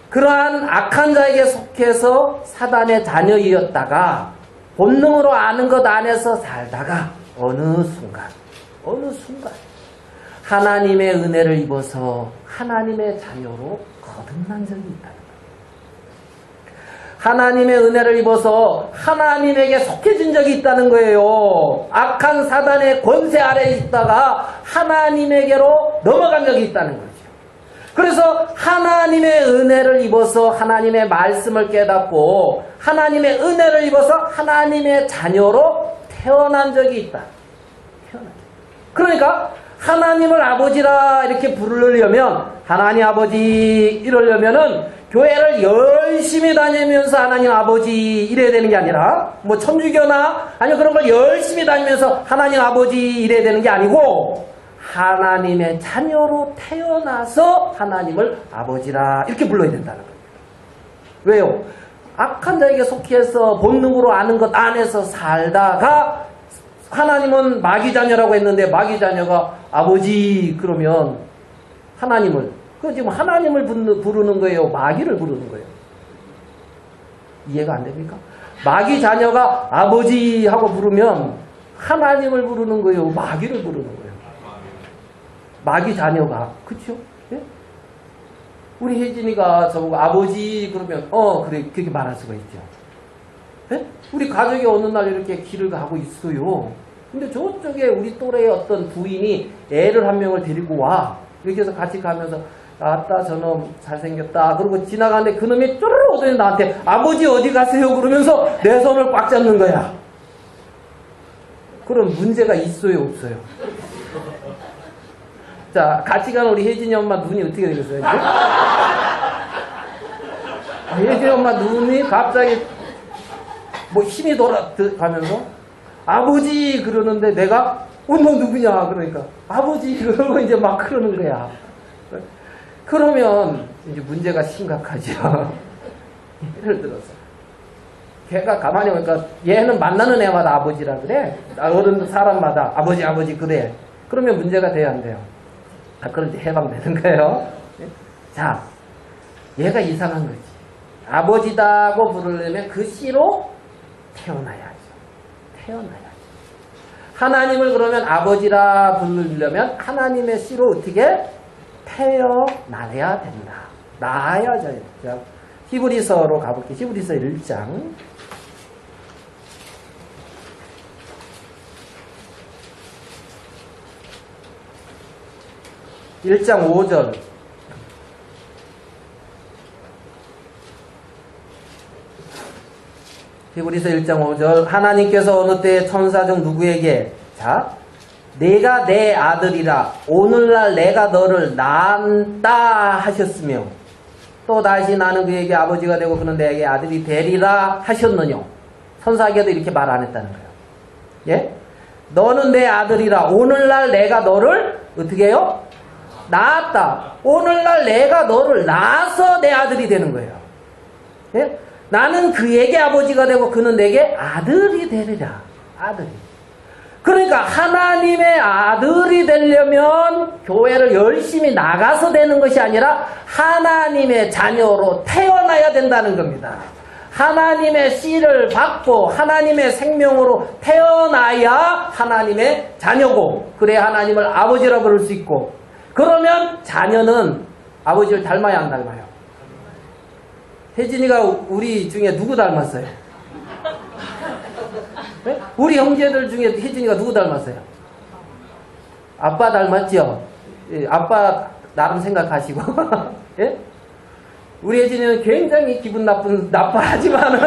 그러한 악한 자에게 속해서 사단의 자녀이었다가 본능으로 아는 것 안에서 살다가 어느 순간 하나님의 은혜를 입어서 하나님의 자녀로 거듭난 적이 있다는 거예요. 하나님의 은혜를 입어서 하나님에게 속해진 적이 있다는 거예요. 악한 사단의 권세 아래에 있다가 하나님에게로 넘어간 적이 있다는 거죠. 그래서 하나님의 은혜를 입어서 하나님의 말씀을 깨닫고 하나님의 은혜를 입어서 하나님의 자녀로 태어난 적이 있다. 그러니까 하나님을 아버지라 이렇게 부르려면 하나님 아버지 이러려면은 교회를 열심히 다니면서 하나님 아버지 이래야 되는 게 아니라 뭐 천주교나 아니면 그런 걸 열심히 다니면서 하나님 아버지 이래야 되는 게 아니고 하나님의 자녀로 태어나서 하나님을 아버지라 이렇게 불러야 된다는 거예요. 왜요? 악한 자에게 속해서 본능으로 아는 것 안에서 살다가 하나님은 마귀 자녀라고 했는데 마귀 자녀가 아버지 그러면 하나님을 지금 하나님을 부르는 거예요? 마귀를 부르는 거예요? 이해가 안 됩니까? 마귀 자녀가 아버지 하고 부르면 하나님을 부르는 거예요? 마귀를 부르는 거예요? 마귀 자녀가 그렇죠? 예? 우리 혜진이가 저보고 아버지 그러면 그래 그렇게 말할 수가 있죠. 예? 우리 가족이 어느 날 이렇게 길을 가고 있어요. 근데 저쪽에 우리 또래의 어떤 부인이 애를 한 명을 데리고 와. 이렇게 해서 같이 가면서 아따 저놈 잘생겼다. 그러고 지나가는데 그놈이 쪼르르 오더니 나한테 아버지 어디 가세요? 그러면서 내 손을 꽉 잡는 거야. 그럼 문제가 있어요? 없어요? 자, 같이 가는 우리 혜진이 엄마 눈이 어떻게 되겠어요? 혜진이 엄마 눈이 갑자기 뭐 힘이 돌아가면서 아버지 그러는데 내가 너 누구냐 그러니까 아버지 그러고 이제 막 그러는 거야. 그러면 이제 문제가 심각하죠. 예를 들어서 걔가 가만히 보니까 얘는 만나는 애마다 아버지라 그래. 어른 사람마다 아버지 그래. 그러면 문제가 돼야 안 돼요. 그럴 때 해방되는 거예요. 자, 얘가 이상한 거지. 아버지다고 부르려면 그 씨로 태어나야죠. 하나님을 그러면 아버지라 부르려면 하나님의 씨로 어떻게 태어나야 된다. 나야죠. 자, 히브리서로 가볼게요. 히브리서 1장. 1장 5절. 히브리서 1장 5절. 하나님께서 어느 때에 천사 중 누구에게 자, 내가 내 아들이라 오늘날 내가 너를 낳았다 하셨으며 또 다시 나는 그에게 아버지가 되고 그는 내게 아들이 되리라 하셨느뇨. 천사에게도 이렇게 말 안 했다는 거예요. 예? 너는 내 아들이라 오늘날 내가 너를 어떻게 해요? 낳았다. 오늘날 내가 너를 낳아서 내 아들이 되는 거예요. 예? 나는 그에게 아버지가 되고 그는 내게 아들이 되리라. 아들이. 그러니까 하나님의 아들이 되려면 교회를 열심히 나가서 되는 것이 아니라 하나님의 자녀로 태어나야 된다는 겁니다. 하나님의 씨를 받고 하나님의 생명으로 태어나야 하나님의 자녀고 그래야 하나님을 아버지라 부를 수 있고 그러면 자녀는 아버지를 닮아야 안 닮아요? 혜진이가 우리 중에 누구 닮았어요? 네? 우리 형제들 중에 혜진이가 누구 닮았어요? 아빠 닮았죠? 예, 아빠 나름 생각하시고 예? 우리 혜진이는 굉장히 기분 나빠하지만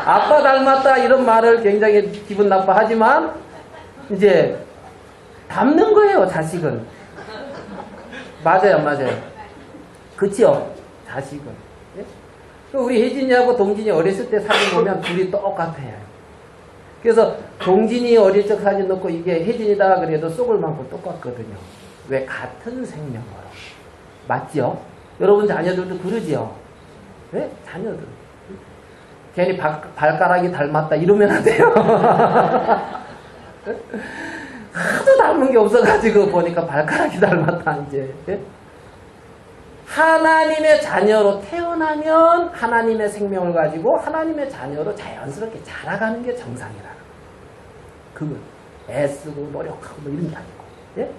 아빠 닮았다 이런 말을 굉장히 기분 나빠하지만 이제 닮는 거예요 자식은. 맞아요 안 맞아요? 그치요? 자식은. 예? 우리 혜진이하고 동진이 어렸을 때 사진 보면 둘이 똑같아요. 그래서 동진이 어릴 적 사진 넣고 이게 혜진이다 그래도 속을 만큼 똑같거든요. 왜? 같은 생명으로. 맞죠? 여러분 자녀들도 그러지요? 네? 자녀들. 괜히 발가락이 닮았다 이러면 안 돼요. 하도 닮은 게 없어가지고 보니까 발가락이 닮았다 이제. 네? 하나님의 자녀로 태어나면 하나님의 생명을 가지고 하나님의 자녀로 자연스럽게 자라가는 게 정상이라는 거예요. 그건 애쓰고 노력하고 뭐 이런 게 아니고. 예?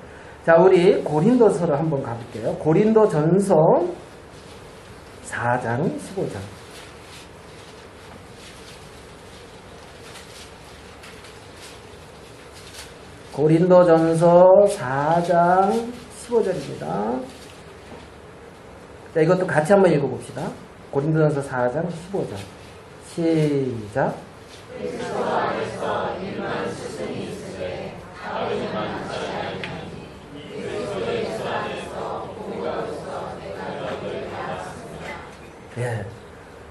자, 우리 고린도서를 한번 가볼게요. 고린도전서 4장 15절. 고린도전서 4장 15절입니다. 자, 이것도 같이 한번 읽어봅시다. 고린도전서 4장 15절. 시작. 그리스도 안에서 일만 스승이 있으되 아버지만 하나님이니 그리스도 안에서 부모로서 내가 너를 받았습니다. 예.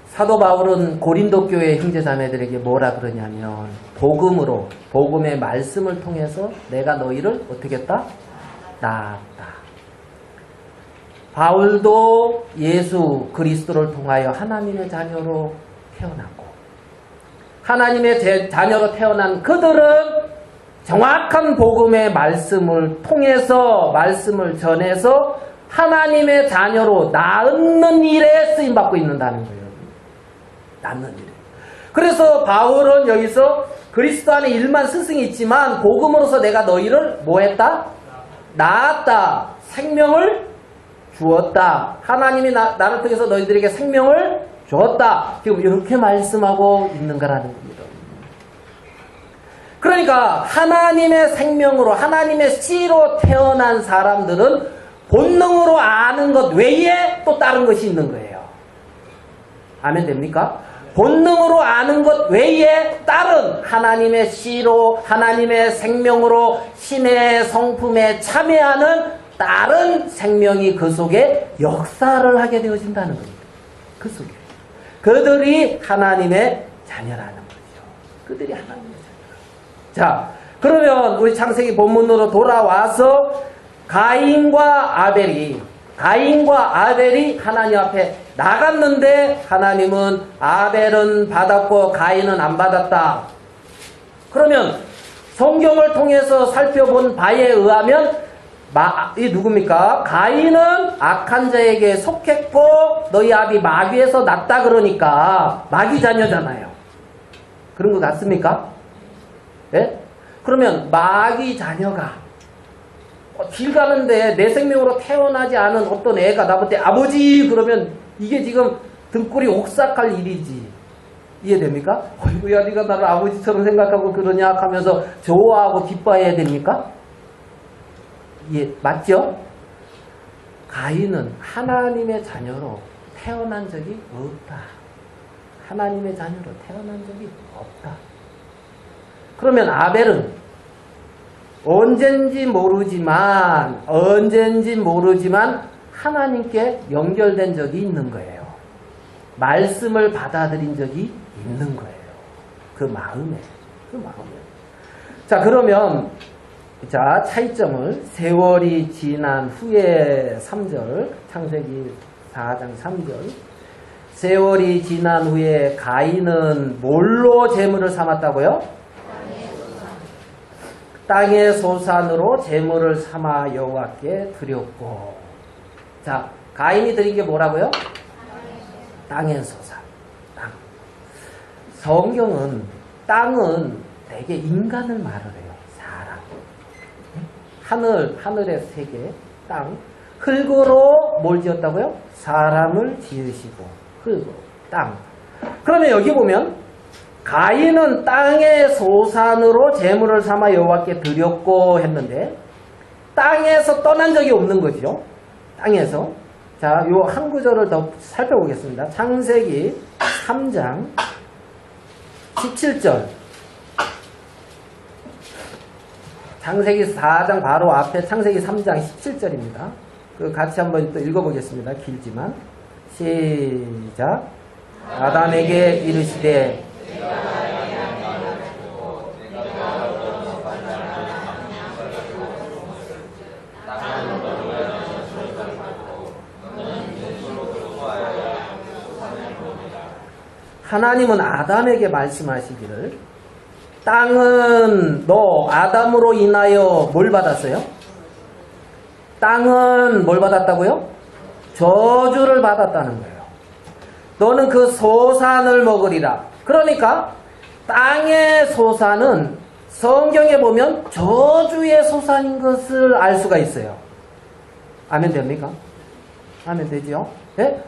사도 바울은 고린도 교회 형제자매들에게 뭐라 그러냐면 복음으로 복음의 말씀을 통해서 내가 너희를 어떻게 했다? 낳았다. 바울도 예수 그리스도를 통하여 하나님의 자녀로 태어났고 하나님의 자녀로 태어난 그들은 정확한 복음의 말씀을 통해서 말씀을 전해서 하나님의 자녀로 낳는 일에 쓰임받고 있는다는 거예요. 낳는 일에. 그래서 바울은 여기서 그리스도 안에 일만 스승이 있지만 복음으로서 내가 너희를 뭐 했다? 낳았다. 생명을 주었다. 하나님이 나를 통해서 너희들에게 생명을 주었다. 지금 이렇게 말씀하고 있는 거라는 겁니다. 그러니까 하나님의 생명으로 하나님의 씨로 태어난 사람들은 본능으로 아는 것 외에 또 다른 것이 있는 거예요. 아멘 됩니까? 본능으로 아는 것 외에 다른 하나님의 씨로 하나님의 생명으로 신의 성품에 참여하는 다른 생명이 그 속에 역사를 하게 되어진다는 겁니다. 그 속에. 그들이 하나님의 자녀라는 거죠. 그들이 하나님의 자녀. 자, 그러면 우리 창세기 본문으로 돌아와서 가인과 아벨이 가인과 아벨이 하나님 앞에 나갔는데 하나님은 아벨은 받았고 가인은 안 받았다. 그러면 성경을 통해서 살펴본 바에 의하면 이 누굽니까? 가인은 악한 자에게 속했고 너희 아비 마귀에서 났다 그러니까 마귀 자녀잖아요. 그런 것 같습니까? 예? 그러면 마귀 자녀가 길 가는데 내 생명으로 태어나지 않은 어떤 애가 나한테 아버지 그러면 이게 지금 등골이 옥삭할 일이지. 이해됩니까? 어이구야 네가 나를 아버지처럼 생각하고 그러냐 하면서 좋아하고 기뻐해야 됩니까? 예, 맞죠? 가인은 하나님의 자녀로 태어난 적이 없다. 하나님의 자녀로 태어난 적이 없다. 그러면 아벨은 언젠지 모르지만 하나님께 연결된 적이 있는 거예요. 말씀을 받아들인 적이 있는 거예요. 그 마음에. 자, 그러면 자, 차이점을 세월이 지난 후에 3절, 창세기 4장 3절. 세월이 지난 후에 가인은 뭘로 제물을 삼았다고요? 땅의 소산으로 제물을 삼아 여호와께 드렸고. 자, 가인이 드린 게 뭐라고요? 땅의 소산. 땅. 성경은 땅은 되게 인간을 말을 해요. 하늘의 세계, 땅. 흙으로 뭘 지었다고요? 사람을 지으시고, 흙으로, 땅. 그러면 여기 보면, 가인은 땅의 소산으로 제물을 삼아 여호와께 드렸고 했는데, 땅에서 떠난 적이 없는 거죠. 땅에서. 자, 요 한 구절을 더 살펴보겠습니다. 창세기 3장 17절. 창세기 4장 바로 앞에 창세기 3장 17절입니다. 그 같이 한번 또 읽어보겠습니다. 길지만. 시작. 아담에게 이르시되 하나님은 아담에게 말씀하시기를 땅은 너 아담으로 인하여 뭘 받았어요? 땅은 뭘 받았다고요? 저주를 받았다는 거예요. 너는 그 소산을 먹으리라. 그러니까 땅의 소산은 성경에 보면 저주의 소산인 것을 알 수가 있어요. 아멘 됩니까? 아멘 되죠? 네?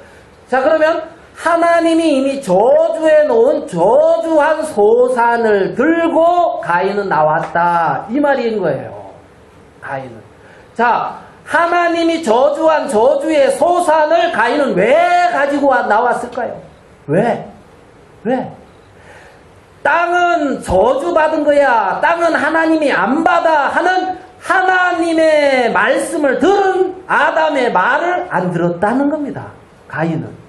자, 그러면 하나님이 이미 저주해 놓은 저주한 소산을 들고 가인은 나왔다. 이 말인 거예요. 가인은. 자, 하나님이 저주한 저주의 소산을 가인은 왜 가지고 나왔을까요? 왜? 땅은 저주받은 거야. 땅은 하나님이 안 받아 하는 하나님의 말씀을 들은 아담의 말을 안 들었다는 겁니다. 가인은.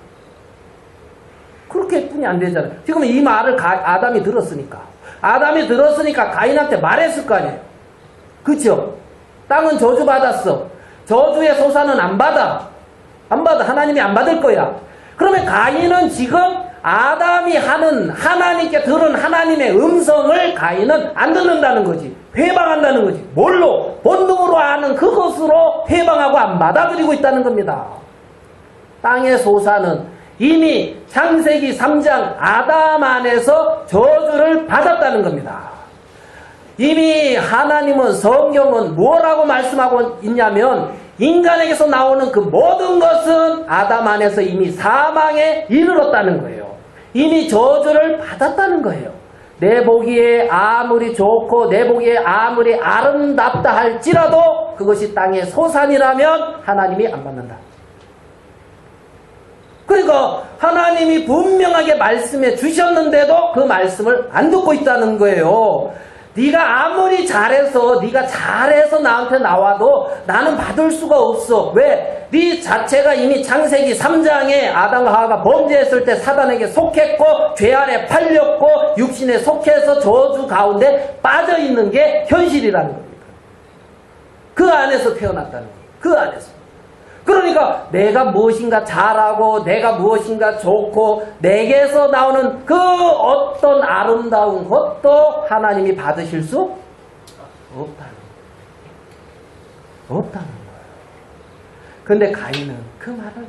그렇게 뿐이 안 되잖아요. 지금 이 말을 아담이 들었으니까 가인한테 말했을 거 아니에요. 그렇죠? 땅은 저주받았어. 저주의 소산은 안 받아. 하나님이 안 받을 거야. 그러면 가인은 지금 아담이 하는 하나님께 들은 하나님의 음성을 가인은 안 듣는다는 거지. 회방한다는 거지. 뭘로? 본능으로 아는 그것으로 회방하고 안 받아들이고 있다는 겁니다. 땅의 소산은 이미 창세기 3장 아담 안에서 저주를 받았다는 겁니다. 이미 하나님은 성경은 뭐라고 말씀하고 있냐면 인간에게서 나오는 그 모든 것은 아담 안에서 이미 사망에 이르렀다는 거예요. 이미 저주를 받았다는 거예요. 내 보기에 아무리 좋고 내 보기에 아무리 아름답다 할지라도 그것이 땅의 소산이라면 하나님이 안 받는다. 그러니까 하나님이 분명하게 말씀해 주셨는데도 그 말씀을 안 듣고 있다는 거예요. 네가 아무리 네가 잘해서 나한테 나와도 나는 받을 수가 없어. 왜? 네 자체가 이미 창세기 3장에 아담과 하와가 범죄했을 때 사단에게 속했고 죄 아래 팔렸고 육신에 속해서 저주 가운데 빠져있는 게 현실이라는 겁니다. 그 안에서 태어났다는 거예요. 그 안에서. 그러니까 내가 무엇인가 잘하고 내가 무엇인가 좋고 내게서 나오는 그 어떤 아름다운 것도 하나님이 받으실 수 없다는 거예요. 그런데 가인은 그 말을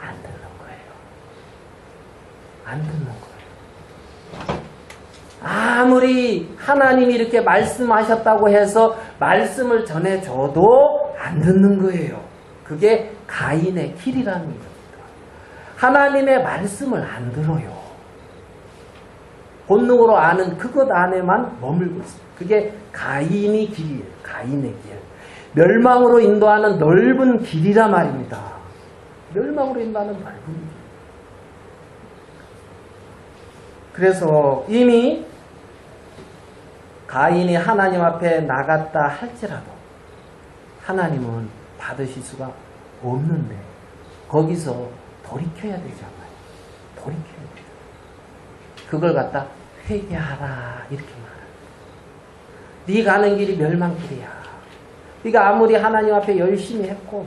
안 듣는 거예요. 안 듣는 거예요. 아무리 하나님이 이렇게 말씀하셨다고 해서 말씀을 전해줘도 안 듣는 거예요. 그게 가인의 길이라는 겁니다. 하나님의 말씀을 안 들어요. 본능으로 아는 그것 안에만 머물고 있습니다. 그게 가인의 길이에요. 가인의 길. 멸망으로 인도하는 넓은 길이라 말입니다. 멸망으로 인도하는 넓은 길. 그래서 이미 가인이 하나님 앞에 나갔다 할지라도 하나님은 받으실 수가 없는데 거기서 돌이켜야 되잖아요. 돌이켜야 돼요. 그걸 갖다 회개하라 이렇게 말해요. 네 가는 길이 멸망길이야. 네가 아무리 하나님 앞에 열심히 했고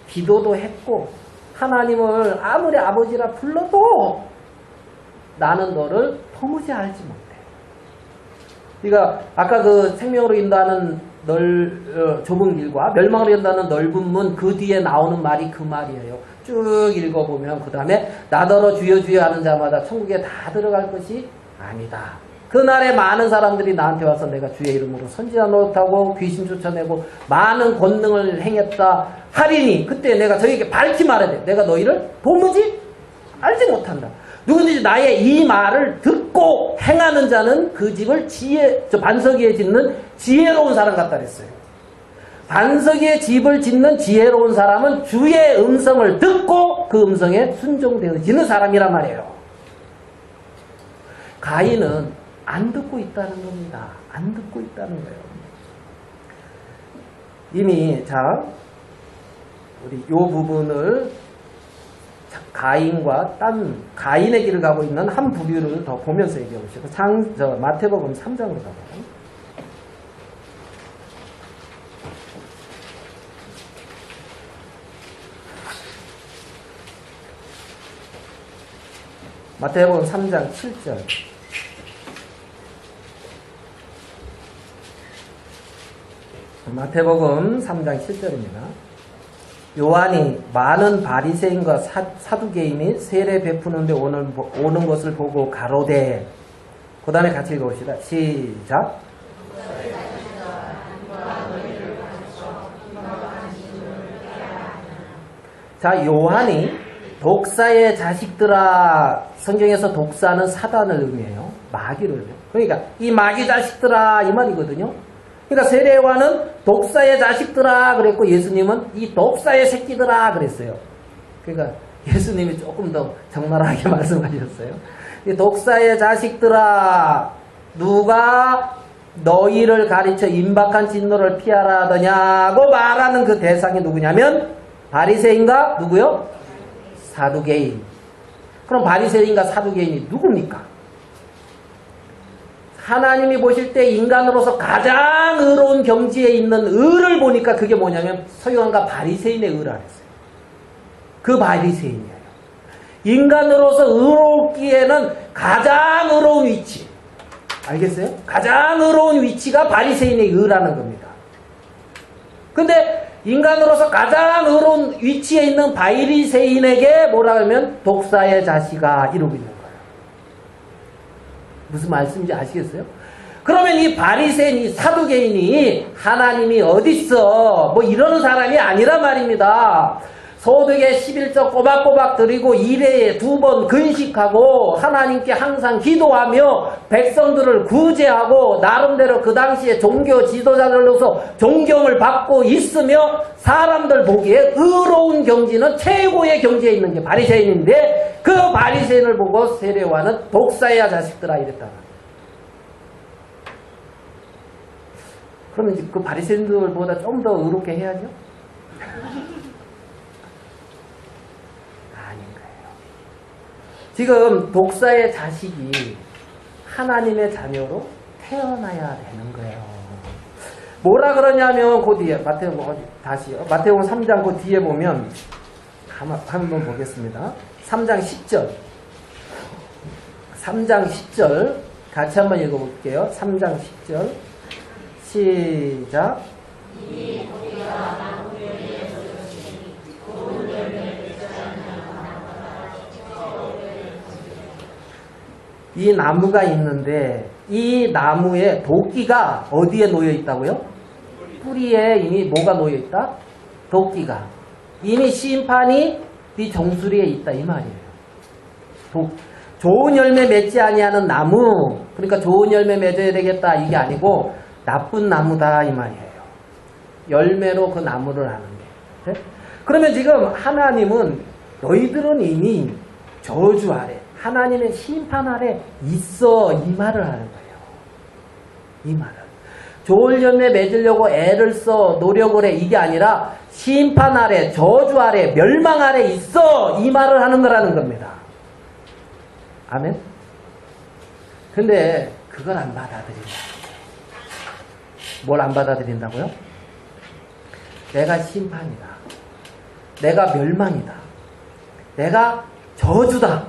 기도도 했고 하나님을 아무리 아버지라 불러도 나는 너를 도무지 알지 못해. 네가 아까 그 생명으로 인도하는 좁은 길과 멸망으로 인도하는 넓은 문 그 뒤에 나오는 말이 그 말이에요. 쭉 읽어보면 그 다음에 나더러 주여 주여 하는 자마다 천국에 다 들어갈 것이 아니다. 그날에 많은 사람들이 나한테 와서 내가 주의 이름으로 선지자 노릇하고 귀신 쫓아내고 많은 권능을 행했다 하리니 그때 내가 저에게 밝히 말해야 돼. 내가 너희를 도무지 알지 못한다. 누구든지 나의 이 말을 듣고 행하는 자는 그 집을 반석 위에 짓는 지혜로운 사람 같다 그랬어요. 반석 위에 집을 짓는 지혜로운 사람은 주의 음성을 듣고 그 음성에 순종되어지는 사람이란 말이에요. 가인은 안 듣고 있다는 겁니다. 안 듣고 있다는 거예요. 이미 우리 이 부분을 가인과 가인의 길을 가고 있는 한 부류를 더 보면서 얘기해 보시고 마태복음 3장으로 가봐요. 마태복음 3장 7절. 마태복음 3장 7절입니다. 요한이 많은 바리새인과 사두개인이 세례 베푸는데 오는 것을 보고 가로되. 그 다음에 같이 읽어봅시다. 시작. 자, 요한이 독사의 자식들아. 성경에서 독사는 사단을 의미해요. 마귀를 의미해요. 그러니까 이 마귀 자식들아 이 말이거든요. 그러니까 세례요한은 독사의 자식들아 그랬고 예수님은 이 독사의 새끼들아 그랬어요. 그러니까 예수님이 조금 더 적나라하게 말씀하셨어요. 이 독사의 자식들아 누가 너희를 가르쳐 임박한 진노를 피하라 하더냐고 말하는 그 대상이 누구냐면 바리새인과 누구요? 사두개인. 그럼 바리새인과 사두개인이 누굽니까? 하나님이 보실 때 인간으로서 가장 의로운 경지에 있는 의를 보니까 그게 뭐냐면 서기관과 바리새인의 의라 했어요. 그 바리새인이에요. 인간으로서 의롭기에는 가장 의로운 위치. 알겠어요? 가장 의로운 위치가 바리새인의 의라는 겁니다. 근데 인간으로서 가장 의로운 위치에 있는 바리새인에게 뭐라 하면 독사의 자식아 이러고 있는 거예요. 무슨 말씀인지 아시겠어요? 그러면 이 바리새인, 이 사두개인이 하나님이 어딨어? 뭐 이러는 사람이 아니란 말입니다. 소득에 11조 꼬박꼬박 드리고 1회에 2번 근식하고 하나님께 항상 기도하며 백성들을 구제하고 나름대로 그 당시에 종교 지도자들로서 존경을 받고 있으며 사람들 보기에 의로운 경지는 최고의 경지에 있는 게 바리새인인데 그 바리새인을 보고 세례요한은 독사의 자식들아 이랬다. 그러면 이제 그 바리새인들보다 좀 더 의롭게 해야죠? 지금 독사의 자식이 하나님의 자녀로 태어나야 되는 거예요. 뭐라 그러냐면 그 뒤에 마태복음 3장 그 뒤에 보면 한번 보겠습니다. 3장 10절. 3장 10절 같이 한번 읽어볼게요. 3장 10절 시작. 이 나무가 있는데 이 나무에 도끼가 어디에 놓여 있다고요? 뿌리에 이미 뭐가 놓여 있다? 도끼가. 이미 심판이 네 정수리에 있다 이 말이에요. 좋은 열매 맺지 아니하는 나무, 그러니까 좋은 열매 맺어야 되겠다 이게 아니고 나쁜 나무다 이 말이에요. 열매로 그 나무를 아는 게. 네? 그러면 지금 하나님은 너희들은 이미 저주 아래, 하나님의 심판 아래 있어 이 말을 하는 거예요. 이 말을. 좋은 열매 맺으려고 애를 써 노력을 해 이게 아니라 심판 아래, 저주 아래, 멸망 아래 있어 이 말을 하는 거라는 겁니다. 아멘? 근데 그걸 안 받아들인다. 뭘 안 받아들인다고요? 내가 심판이다. 내가 멸망이다. 내가 저주다.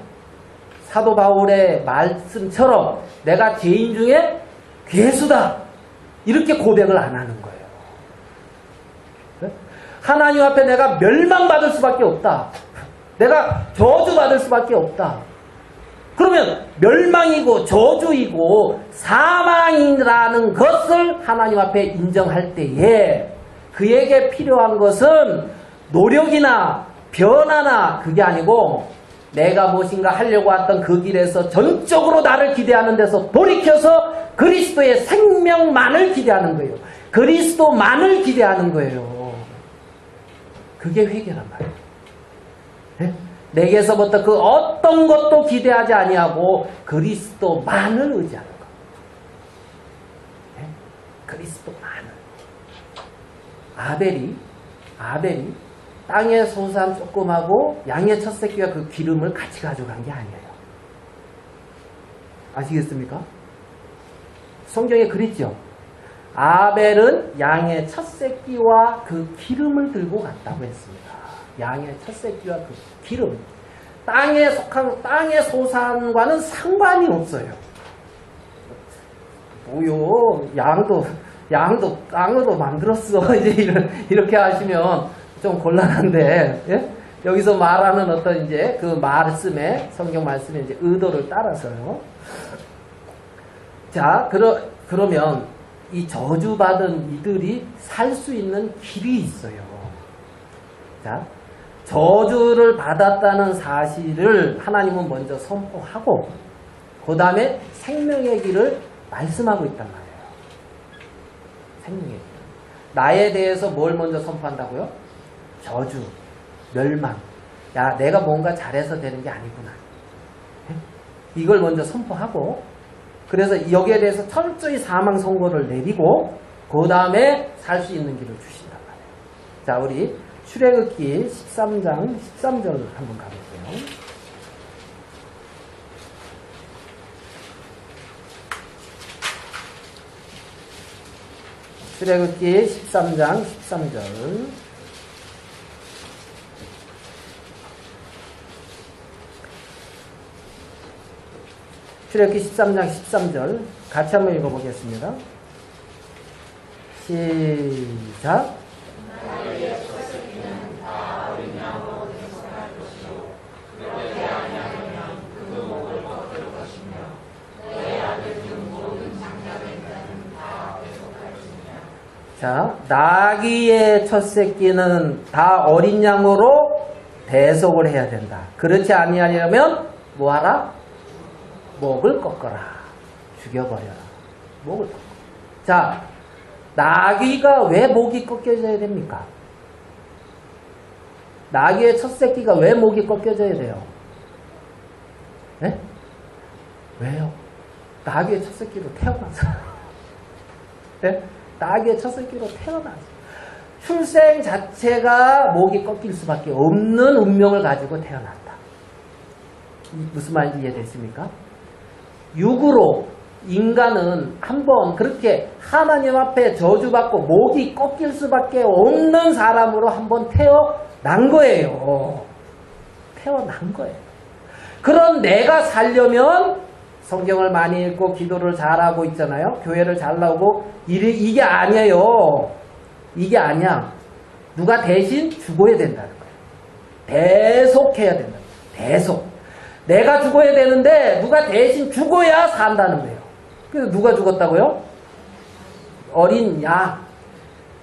사도 바울의 말씀처럼 내가 죄인 중에 괴수다. 이렇게 고백을 안 하는 거예요. 하나님 앞에 내가 멸망받을 수밖에 없다. 내가 저주받을 수밖에 없다. 그러면 멸망이고 저주이고 사망이라는 것을 하나님 앞에 인정할 때에 그에게 필요한 것은 노력이나 변화나 그게 아니고 내가 무엇인가 하려고 했던 그 길에서 전적으로 나를 기대하는 데서 돌이켜서 그리스도의 생명만을 기대하는 거예요. 그리스도만을 기대하는 거예요. 그게 회개란 말이에요. 네? 내게서부터 그 어떤 것도 기대하지 아니하고 그리스도만을 의지하는 것. 네? 그리스도만을. 아벨이 땅의 소산 조금하고 양의 첫 새끼와 그 기름을 같이 가져간 게 아니에요. 아시겠습니까? 성경에 그랬죠. 아벨은 양의 첫 새끼와 그 기름을 들고 갔다고 했습니다. 양의 첫 새끼와 그 기름. 땅에 속한 땅의 소산과는 상관이 없어요. 뭐요? 양도 땅으로 만들었어. 이제 이렇게 하시면 좀 곤란한데, 예? 여기서 말하는 어떤 이제 그 말씀에, 성경 말씀에 이제 의도를 따라서요. 자, 그러면 이 저주받은 이들이 살 수 있는 길이 있어요. 자, 저주를 받았다는 사실을 하나님은 먼저 선포하고, 그 다음에 생명의 길을 말씀하고 있단 말이에요. 생명의 길. 나에 대해서 뭘 먼저 선포한다고요? 저주, 멸망. 야, 내가 뭔가 잘해서 되는 게 아니구나. 이걸 먼저 선포하고, 그래서 여기에 대해서 철저히 사망 선고를 내리고, 그 다음에 살 수 있는 길을 주신단 말이에요. 자, 우리 출애굽기 13장 13절 한번 가볼게요. 출애굽기 13장 13절. 출애굽기 13장 13절 같이 한번 읽어보겠습니다. 시작. 자, 나귀의 첫 새끼는 다 어린 양으로 대속을 해야 된다. 그렇지 아니하려면 뭐하라? 목을 꺾어라. 죽여버려라. 목을 꺾어. 자, 나귀가 왜 목이 꺾여져야 됩니까? 나귀의 첫 새끼가 왜 목이 꺾여져야 돼요? 네? 왜요? 나귀의 첫 새끼로 태어나서. 네? 나귀의 첫 새끼로 태어나서. 출생 자체가 목이 꺾일 수밖에 없는 운명을 가지고 태어났다. 무슨 말인지 이해됐습니까? 육으로 인간은 한번 그렇게 하나님 앞에 저주받고 목이 꺾일 수밖에 없는 사람으로 한번 태어난 거예요. 태어난 거예요. 그런 내가 살려면 성경을 많이 읽고 기도를 잘하고 있잖아요. 교회를 잘 나오고 이게 아니에요. 이게 아니야. 누가 대신 죽어야 된다는 거예요. 대속해야 된다는 거예요. 대속. 내가 죽어야 되는데 누가 대신 죽어야 산다는 거예요. 그래서 누가 죽었다고요? 어린 양.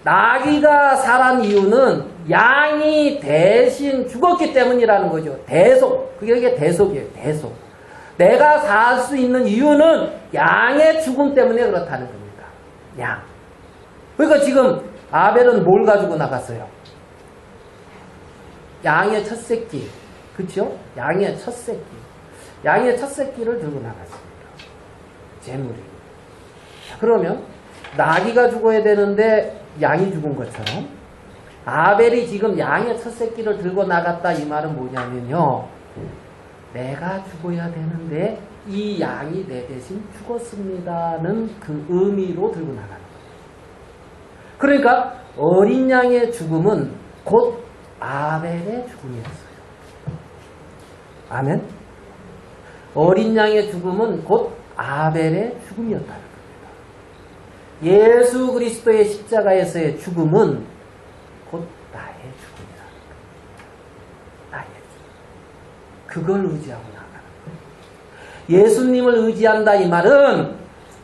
나귀가 살한 이유는 양이 대신 죽었기 때문이라는 거죠. 대속. 그게 대속이에요. 대속. 내가 살 수 있는 이유는 양의 죽음 때문에 그렇다는 겁니다. 양. 그러니까 지금 아벨은 뭘 가지고 나갔어요? 양의 첫 새끼. 그렇죠? 양의 첫 새끼. 양의 첫 새끼를 들고 나갔습니다. 제물이. 그러면 나귀가 죽어야 되는데 양이 죽은 것처럼 아벨이 지금 양의 첫 새끼를 들고 나갔다 이 말은 뭐냐면요. 내가 죽어야 되는데 이 양이 내 대신 죽었습니다는 그 의미로 들고 나가는 거예요. 그러니까 어린 양의 죽음은 곧 아벨의 죽음이었어요. 아멘? 어린 양의 죽음은 곧 아벨의 죽음이었다는 겁니다. 예수 그리스도의 십자가에서의 죽음은 곧 나의 죽음이라는 거예요. 나의 죽음. 그걸 의지하고 나가는 거예요. 예수님을 의지한다 이 말은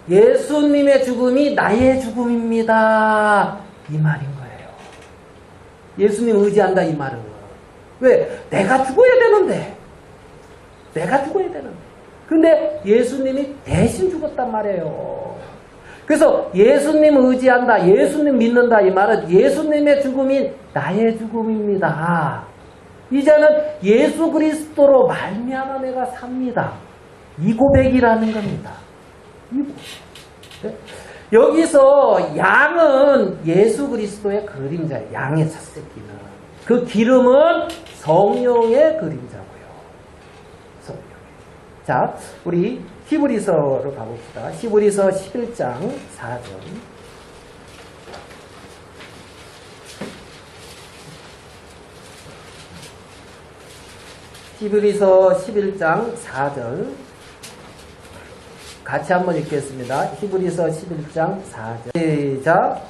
예수님의 죽음이 나의 죽음입니다. 이 말인 거예요. 예수님 의지한다 이 말은. 왜? 내가 죽어야 되는데. 내가 죽어야 되는데. 근데 예수님이 대신 죽었단 말이에요. 그래서 예수님 의지한다, 예수님 믿는다 이 말은 예수님의 죽음이 나의 죽음입니다. 이제는 예수 그리스도로 말미암아 내가 삽니다. 이 고백이라는 겁니다. 이 고백. 여기서 양은 예수 그리스도의 그림자예요. 양의 첫 새끼는. 그 기름은 성령의 그림자고요. 성령. 자, 우리 히브리서로 가봅시다. 히브리서 11장 4절. 히브리서 11장 4절. 같이 한번 읽겠습니다. 히브리서 11장 4절. 시작.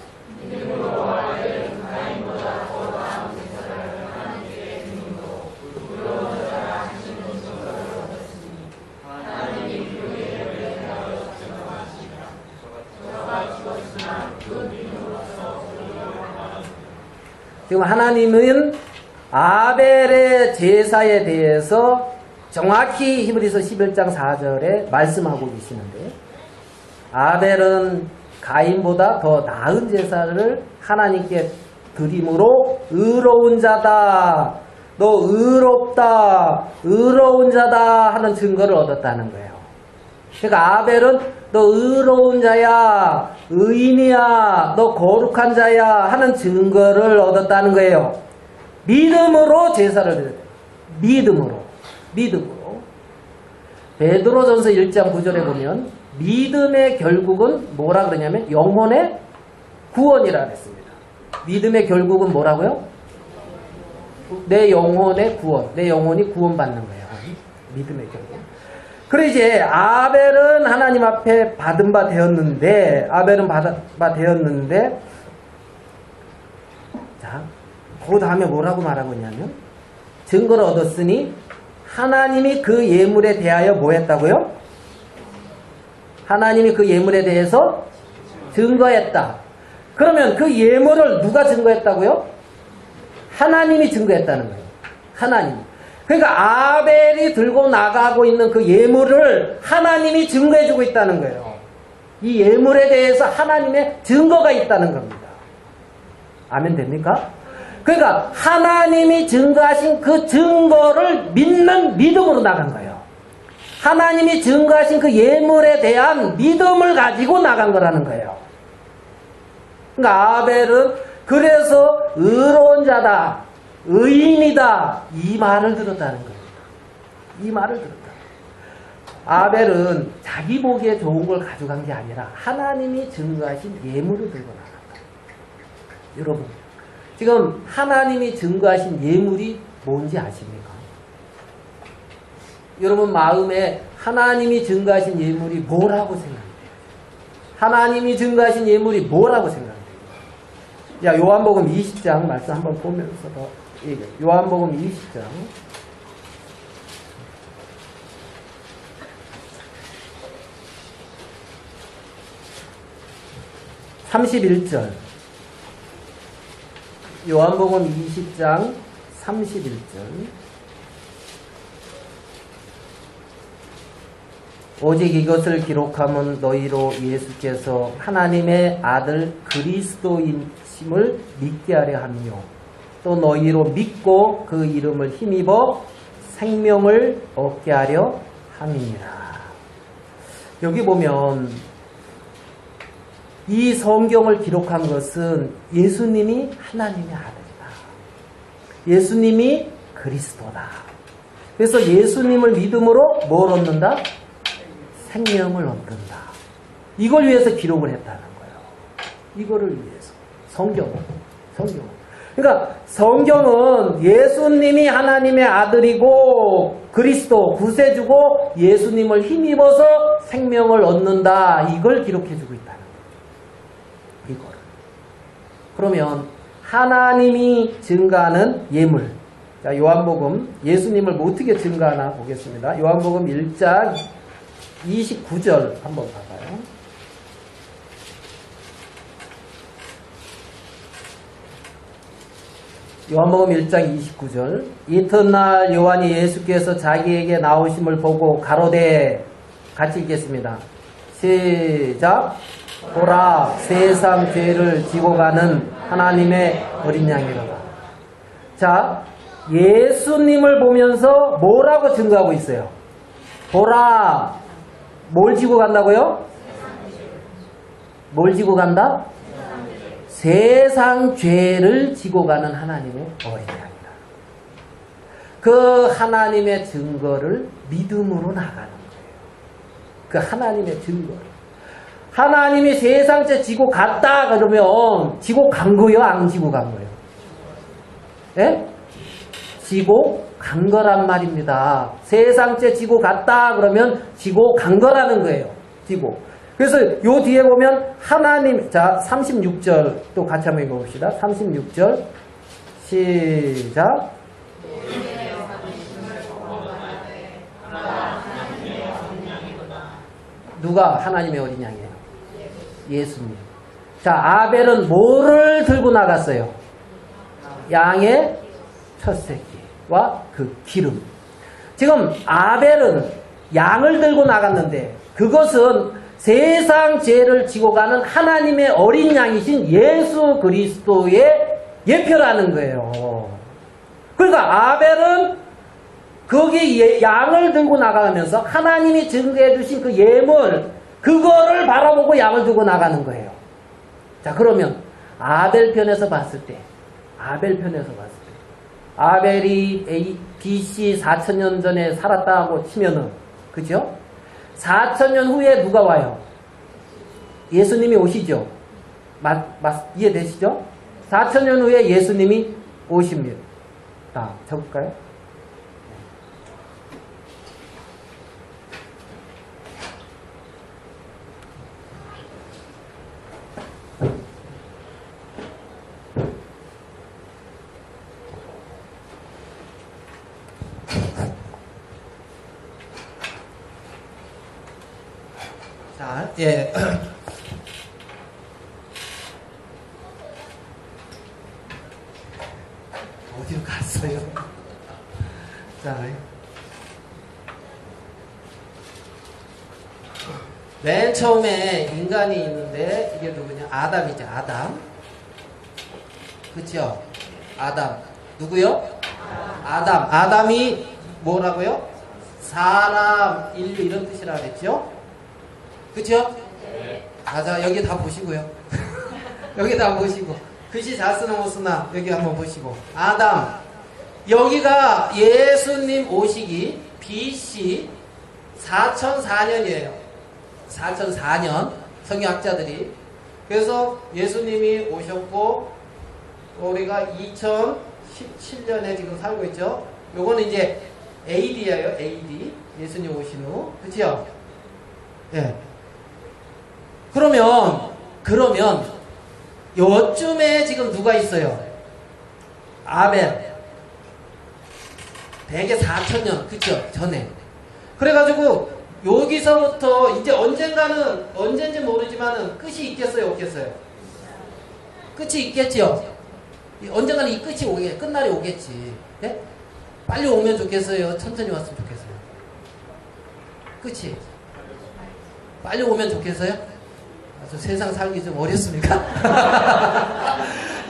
지금 하나님은 아벨의 제사에 대해서 정확히 히브리서 11장 4절에 말씀하고 계시는데 아벨은 가인보다 더 나은 제사를 하나님께 드림으로 의로운 자다. 너 의롭다. 의로운 자다 하는 증거를 얻었다는 거예요. 그러니까 아벨은 너 의로운 자야. 의인이야. 너 거룩한 자야 하는 증거를 얻었다는 거예요. 믿음으로 제사를 드렸다. 믿음으로. 베드로전서 1장 9절에 보면 믿음의 결국은 뭐라 그러냐면 영혼의 구원이라 그랬습니다. 믿음의 결국은 뭐라고요? 내 영혼의 구원. 내 영혼이 구원받는 거예요. 믿음의 결국. 그래 이제 아벨은 하나님 앞에 받은 바 되었는데 자, 그 다음에 뭐라고 말하고 있냐면 증거를 얻었으니 하나님이 그 예물에 대하여 뭐 했다고요? 하나님이 그 예물에 대해서 증거했다. 그러면 그 예물을 누가 증거했다고요? 하나님이 증거했다는 거예요. 하나님. 그러니까 아벨이 들고 나가고 있는 그 예물을 하나님이 증거해주고 있다는 거예요. 이 예물에 대해서 하나님의 증거가 있다는 겁니다. 아멘 됩니까? 그러니까 하나님이 증거하신 그 증거를 믿는 믿음으로 나간 거예요. 하나님이 증거하신 그 예물에 대한 믿음을 가지고 나간 거라는 거예요. 그러니까 아벨은 그래서 의로운 자다, 의인이다 이 말을 들었다는 겁니다. 이 말을 들었다. 아벨은 자기 보기에 좋은 걸 가져간 게 아니라 하나님이 증거하신 예물을 들고 나갔다. 여러분 지금 하나님이 증거하신 예물이 뭔지 아십니까? 여러분 마음에 하나님이 증거하신 예물이 뭐라고 생각돼요? 하나님이 증거하신 예물이 뭐라고 생각돼요? 자, 요한복음 20장 말씀 한번 보면서 더 얘기해요. 요한복음 20장 31절. 요한복음 20장 31절. 오직 이것을 기록함은 너희로 예수께서 하나님의 아들 그리스도이심을 믿게 하려 함이요 또 너희로 믿고 그 이름을 힘입어 생명을 얻게 하려 함이니라. 여기 보면 이 성경을 기록한 것은 예수님이 하나님의 아들이다. 예수님이 그리스도다. 그래서 예수님을 믿음으로 뭘 얻는다? 생명을 얻는다. 이걸 위해서 기록을 했다는 거예요. 이거를 위해서. 성경은. 그러니까 성경은 예수님이 하나님의 아들이고 그리스도 구세주고 예수님을 힘입어서 생명을 얻는다. 이걸 기록해주고 있다는 거예요. 이거를. 그러면 하나님이 증거하는 예물. 자, 요한복음 예수님을 어떻게 증거하나 보겠습니다. 요한복음 1장 29절 한번 봐봐요. 요한복음 1장 29절. 이튿날 요한이 예수께서 자기에게 나오심을 보고 가로되, 같이 읽겠습니다. 시작. 보라, 세상 죄를 지고 가는 하나님의 어린 양이로다. 자, 예수님을 보면서 뭐라고 증거하고 있어요? 보라, 뭘 지고 간다고요? 뭘 지고 간다? 세상 죄를 지고 가는 하나님의 어린 양이다. 그 하나님의 증거를 믿음으로 나가는 거예요. 그 하나님의 증거를. 하나님이 세상 죄 지고 갔다 그러면 지고 간 거예요? 안 지고 간 거예요? 예? 지고 간 거란 말입니다. 세상 죄 지고 갔다 그러면 지고 간 거라는 거예요. 지고. 그래서 요 뒤에 보면 하나님, 자 36절 또 같이 한번 읽어봅시다. 36절 시작. 누가 하나님의 어린 양이에요? 예수님. 자, 아벨은 뭐를 들고 나갔어요? 양의 첫 새끼와 그 기름. 지금 아벨은 양을 들고 나갔는데 그것은 세상 죄를 지고 가는 하나님의 어린 양이신 예수 그리스도의 예표라는 거예요. 그러니까 아벨은 거기 양을 들고 나가면서 하나님이 증거해 주신 그 예물, 그거를 바라보고 양을 들고 나가는 거예요. 자, 그러면 아벨 편에서 봤을 때 아벨이 BC 4000년 전에 살았다고 치면은, 그죠? 4000년 후에 누가 와요? 예수님이 오시죠? 이해되시죠? 4000년 후에 예수님이 오십니다. 자, 적을까요? 자, 예. 어디로 갔어요? 자, 맨 처음에 인간이 있는데 이게 누구냐? 아담이죠. 아담. 그쵸? 아담. 누구요? 아담. 아담이 뭐라고요? 사람, 인류 이런 뜻이라 그랬죠? 그쵸? 네. 자, 여기 다 보시고요. 여기 다 보시고. 글씨 잘 쓰나 못 쓰나 여기 한번 보시고. 아담. 여기가 예수님 오시기 BC 4004년이에요. 4004년. 성경학자들이. 그래서 예수님이 오셨고, 우리가 2017년에 지금 살고 있죠. 요거는 이제 AD예요. AD. 예수님 오신 후. 그치요? 예. 그러면 요쯤에 지금 누가 있어요? 아벨. 대개 4,000년. 그쵸? 전에. 그래가지고 여기서부터 이제 언젠지 모르지만은 끝이 있겠어요? 없겠어요? 끝이 있겠죠? 언젠가는 이 끝이 끝날이 오겠지. 예? 빨리 오면 좋겠어요? 천천히 왔으면 좋겠어요? 끝이. 빨리 오면 좋겠어요? 세상 살기 좀 어렵습니까?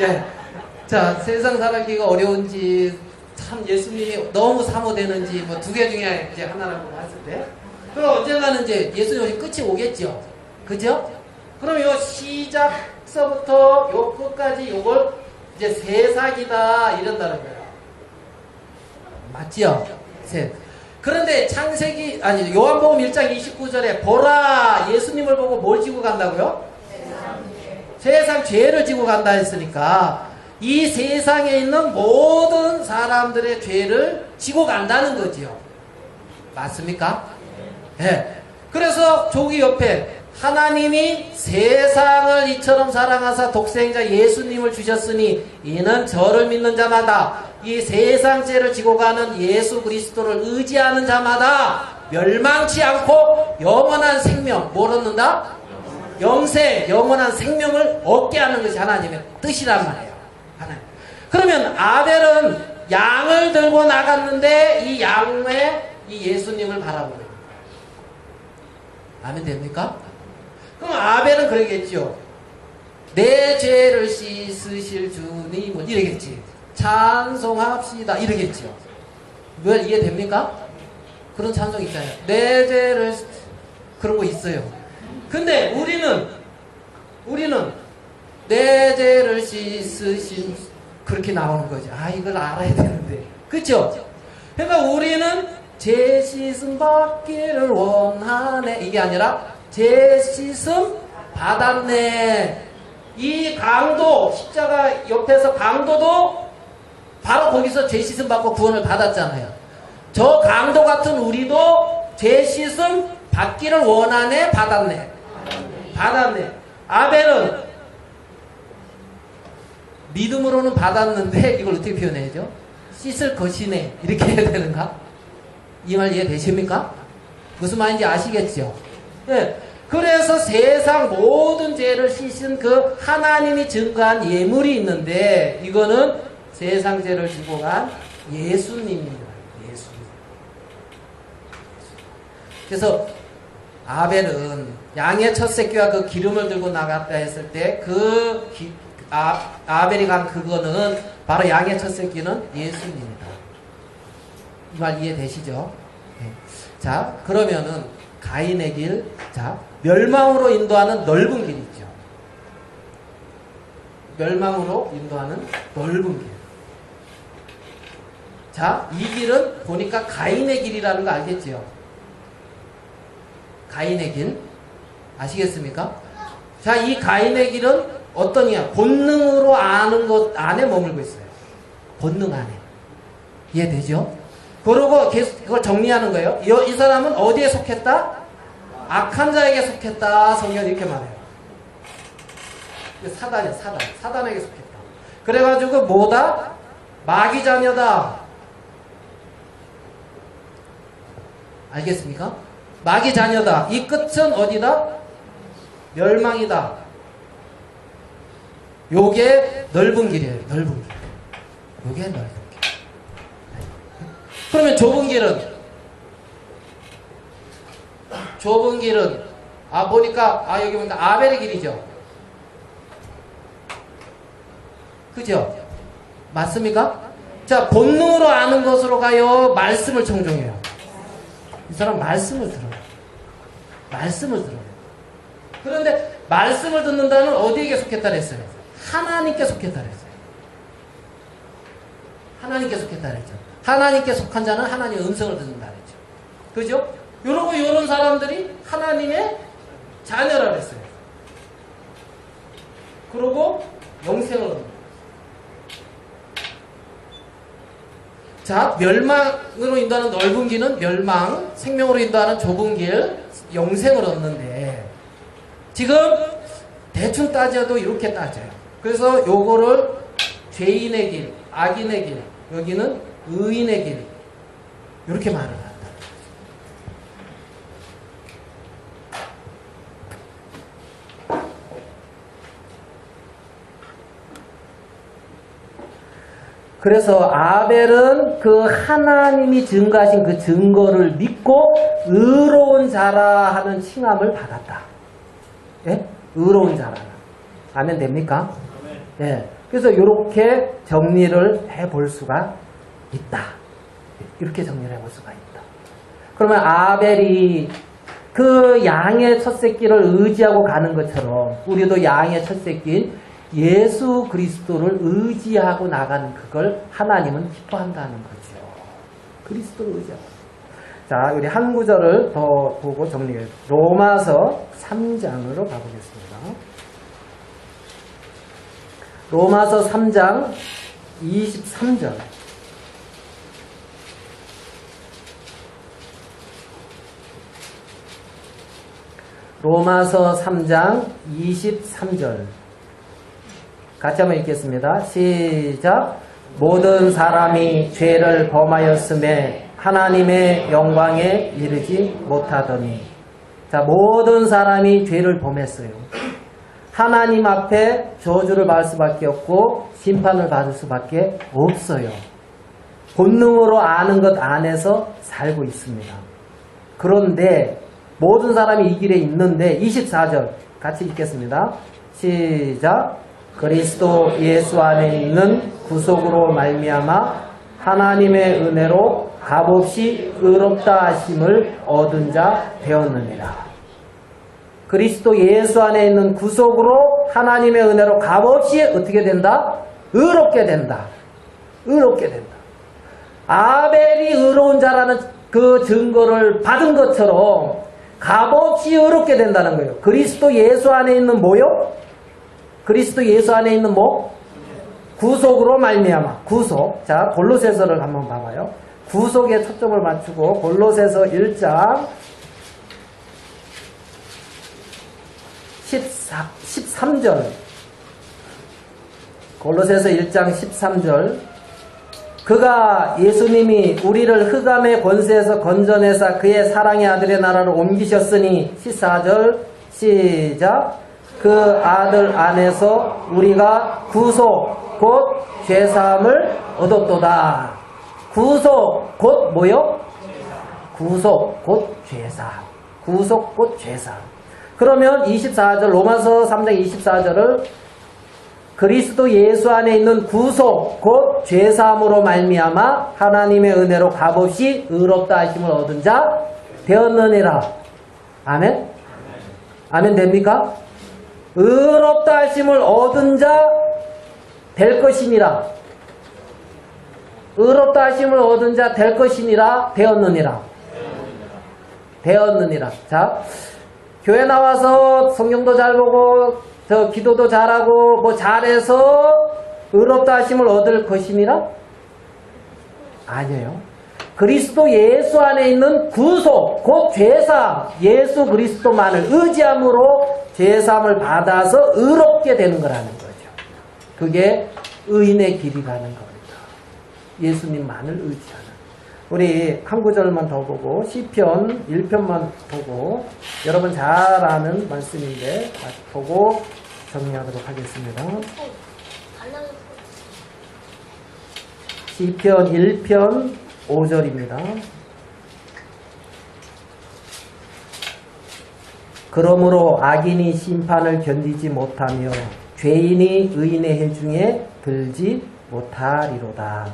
예. 자, 세상 살기가 어려운지, 참 예수님이 너무 사모되는지, 뭐 두 개 중에 이제 하나라고 봤을 때. 그럼 언젠가는 이제 예수님이 끝이 오겠죠? 그죠? 그럼 요 시작서부터 요 끝까지 요걸 이제 세삭이다, 이런다는 거예요. 맞지요? 그런데 요한복음 1장 29절에 보라, 예수님을 보고 뭘 지고 간다고요? 세상 죄를 지고 간다 했으니까 이 세상에 있는 모든 사람들의 죄를 지고 간다는 거지요. 맞습니까? 네. 그래서 저기 옆에 하나님이 세상을 이처럼 사랑하사 독생자 예수님을 주셨으니 이는 저를 믿는 자마다 이 세상 죄를 지고 가는 예수 그리스도를 의지하는 자마다 멸망치 않고 영원한 생명, 뭘 얻는다? 영생, 영원한 생명을 얻게 하는 것이 하나님의 뜻이란 말이에요. 하나님. 그러면 아벨은 양을 들고 나갔는데 이 양에 이 예수님을 바라보는 거예요. 아멘 됩니까? 그럼 아벨은 그러겠죠. 내 죄를 씻으실 주님을 이러겠지. 찬송합시다 이러겠죠. 왜 이해됩니까? 그런 찬송 있잖아요. 내 죄를 그런 거 있어요. 근데 우리는 내 죄를 씻으신 그렇게 나오는 거죠. 아, 이걸 알아야 되는데. 그쵸? 그러니까 우리는 죄 씻음 받기를 원하네 이게 아니라 죄 씻음 받았네. 이 강도, 십자가 옆에서 강도도 바로 거기서 죄 씻음 받고 구원을 받았잖아요. 저 강도 같은 우리도 죄 씻음 받기를 원하네, 받았네. 받았네. 아벨은 믿음으로는 받았는데 이걸 어떻게 표현해야죠? 씻을 것이네 이렇게 해야 되는가? 이 말 이해되십니까? 무슨 말인지 아시겠죠? 네. 그래서 세상 모든 죄를 씻은 그 하나님이 증거한 예물이 있는데 이거는 세상 죄를 지고 간 예수님입니다. 예수님. 그래서 아벨은 양의 첫 새끼와 그 기름을 들고 나갔다 했을 때 아벨이 간 그거는 바로 양의 첫 새끼는 예수님입니다. 이 말 이해되시죠? 네. 자, 그러면은 가인의 길, 자, 멸망으로 인도하는 넓은 길이 있죠. 멸망으로 인도하는 넓은 길. 자, 이 길은 보니까 가인의 길이라는 거 알겠지요? 가인의 길. 아시겠습니까? 자, 이 가인의 길은 어떠냐? 본능으로 아는 것 안에 머물고 있어요. 본능 안에. 이해되죠? 그러고 계속 그걸 정리하는 거예요. 이 사람은 어디에 속했다? 악한 자에게 속했다. 성경이 이렇게 말해요. 사단이야, 사단. 사단에게 속했다. 그래가지고 뭐다? 마귀 자녀다. 알겠습니까? 마귀 자녀다. 이 끝은 어디다? 멸망이다. 요게 넓은 길이에요. 넓은 길. 요게 넓은 길. 그러면 좁은 길은 보니까 여기 보니까 아벨의 길이죠. 그죠? 맞습니까? 자, 본능으로 아는 것으로 가요? 말씀을 청종해요? 이 사람 말씀을 들어요. 말씀을 들어요. 그런데 말씀을 듣는다는 어디에게 속했다 그랬어요? 하나님께 속했다 그랬어요. 하나님께 속했다 그랬죠. 하나님께 속한 자는 하나님의 음성을 듣는다 그랬죠. 그죠? 요런 사람들이 하나님의 자녀라 그랬어요. 그러고 영생을 얻는다. 자, 멸망으로 인도하는 넓은 길은 멸망, 생명으로 인도하는 좁은 길, 영생을 얻는데, 지금 대충 따져도 이렇게 따져요. 그래서 요거를 죄인의 길, 악인의 길, 여기는 의인의 길, 이렇게 말을 한다. 그래서 아벨은 그 하나님이 증거하신 그 증거를 믿고 의로운 자라 하는 칭함을 받았다. 예? 의로운 자라. 아멘 됩니까? 예. 그래서 이렇게 정리를 해볼 수가 있다. 이렇게 정리를 해볼 수가 있다. 그러면 아벨이 그 양의 첫 새끼를 의지하고 가는 것처럼 우리도 양의 첫 새끼인 예수 그리스도를 의지하고 나가는 그걸 하나님은 기뻐한다는 거죠. 그리스도를 의지하고. 자, 우리 한 구절을 더 보고 정리해요. 로마서 3장으로 가보겠습니다. 로마서 3장 23절. 로마서 3장 23절. 같이 한번 읽겠습니다. 시작. 모든 사람이 죄를 범하였음에 하나님의 영광에 이르지 못하더니. 자, 모든 사람이 죄를 범했어요. 하나님 앞에 저주를 받을 수밖에 없고 심판을 받을 수밖에 없어요. 본능으로 아는 것 안에서 살고 있습니다. 그런데 모든 사람이 이 길에 있는데 24절 같이 읽겠습니다. 시작. 그리스도 예수 안에 있는 구속으로 말미암아 하나님의 은혜로 값없이 의롭다 하심을 얻은 자 되었느니라. 그리스도 예수 안에 있는 구속으로 하나님의 은혜로 값없이 어떻게 된다? 의롭게 된다. 의롭게 된다. 아벨이 의로운 자라는 그 증거를 받은 것처럼 값없이 의롭게 된다는 거예요. 그리스도 예수 안에 있는 뭐요? 그리스도 예수 안에 있는 뭐? 구속으로 말미암아. 구속. 자, 골로새서를 한번 봐봐요. 구속에 초점을 맞추고 골로새서 1장 13절. 골로새서 1장 13절. 그가 예수님이 우리를 흑암의 권세에서 건져내사 그의 사랑의 아들의 나라로 옮기셨으니 14절 시작. 그 아들 안에서 우리가 구속 곧 죄사함을 얻었도다. 구속 곧 뭐요? 구속 곧 죄사함. 구속 곧 죄사함. 그러면 24절 로마서 3장 24절을 그리스도 예수 안에 있는 구속 곧 죄사함으로 말미암아 하나님의 은혜로 값없이 의롭다 하심을 얻은 자 되었느니라. 아멘? 아멘 됩니까? 의롭다 하심을 얻은 자 될 것이니라. 의롭다 하심을 얻은 자 될 것이니라. 되었느니라. 되었느니라. 자, 교회 나와서 성경도 잘 보고 저 기도도 잘하고 뭐 잘해서 의롭다 하심을 얻을 것이니라? 아니에요. 그리스도 예수 안에 있는 구속, 곧 죄사함, 예수 그리스도만을 의지함으로 죄사함을 받아서 의롭게 되는 거라는 거죠. 그게 의인의 길이라는 겁니다. 예수님만을 의지하는. 우리 한 구절만 더 보고 시편 1편만 보고 여러분 잘 아는 말씀인데 보고 정리하도록 하겠습니다. 시편 1편 5절입니다. 그러므로 악인이 심판을 견디지 못하며 죄인이 의인의 회중에 들지 못하리로다.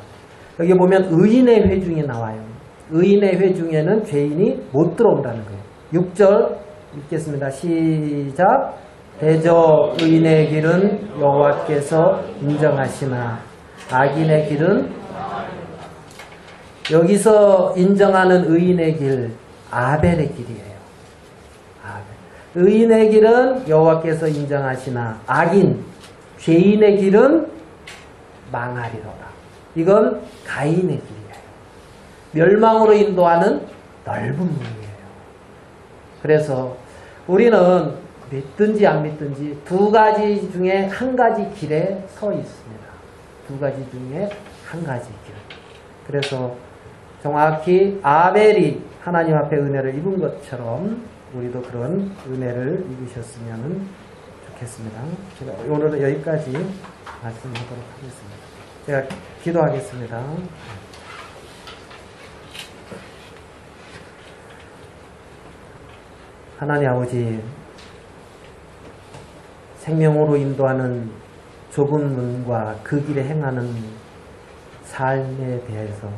여기 보면 의인의 회중이 나와요. 의인의 회중에는 죄인이 못 들어온다는 거예요. 6절 읽겠습니다. 시작. 대저 의인의 길은 여호와께서 인정하시나 악인의 길은 여기서 인정하는 의인의 길 아벨의 길이에요. 아벨. 의인의 길은 여호와께서 인정하시나 악인 죄인의 길은 망하리로다. 이건 가인의 길이에요. 멸망으로 인도하는 넓은 문이에요. 그래서 우리는 믿든지 안 믿든지 두 가지 중에 한 가지 길에 서 있습니다. 두 가지 중에 한 가지 길. 그래서 정확히 아벨이 하나님 앞에 은혜를 입은 것처럼 우리도 그런 은혜를 입으셨으면 좋겠습니다. 제가 오늘은 여기까지 말씀하도록 하겠습니다. 제가 기도하겠습니다. 하나님 아버지, 생명으로 인도하는 좁은 문과 그 길에 행하는 삶에 대해서,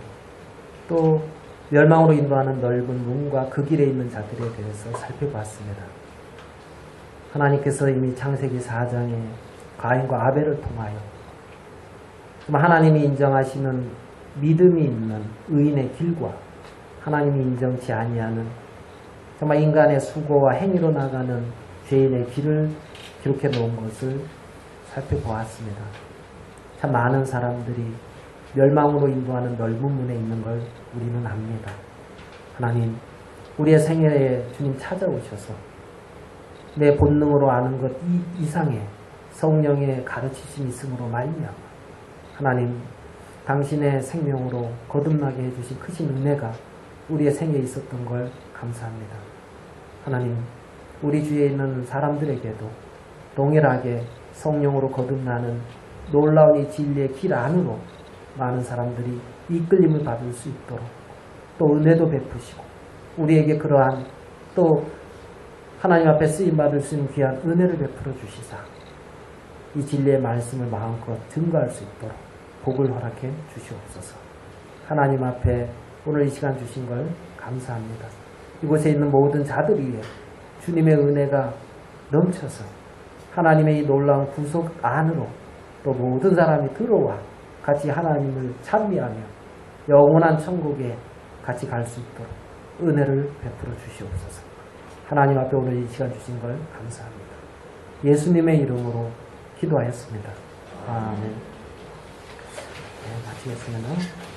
또 멸망으로 인도하는 넓은 문과 그 길에 있는 자들에 대해서 살펴봤습니다. 하나님께서 이미 창세기 4장에 가인과 아벨을 통하여 하나님이 인정하시는 믿음이 있는 의인의 길과 하나님이 인정치 아니하는 정말 인간의 수고와 행위로 나가는 죄인의 길을 기록해 놓은 것을 살펴보았습니다. 참 많은 사람들이 멸망으로 인도하는 넓은 문에 있는 걸 우리는 압니다. 하나님, 우리의 생애에 주님 찾아오셔서 내 본능으로 아는 것 이상의 성령의 가르치심이 있음으로 말미암아 하나님, 당신의 생명으로 거듭나게 해주신 크신 은혜가 우리의 생애에 있었던 걸 감사합니다. 하나님, 우리 주위에 있는 사람들에게도 동일하게 성령으로 거듭나는 놀라운 이 진리의 길 안으로 많은 사람들이 이끌림을 받을 수 있도록 또 은혜도 베푸시고 우리에게 그러한 또 하나님 앞에 쓰임받을 수 있는 귀한 은혜를 베풀어 주시사 이 진리의 말씀을 마음껏 증거할 수 있도록 복을 허락해 주시옵소서. 하나님 앞에 오늘 이 시간 주신 걸 감사합니다. 이곳에 있는 모든 자들 위에 주님의 은혜가 넘쳐서 하나님의 이 놀라운 구속 안으로 또 모든 사람이 들어와 같이 하나님을 찬미하며 영원한 천국에 같이 갈 수 있도록 은혜를 베풀어 주시옵소서. 하나님 앞에 오늘 이 시간 주신 걸 감사합니다. 예수님의 이름으로 기도하였습니다. 아멘. 네, 마치겠습니다.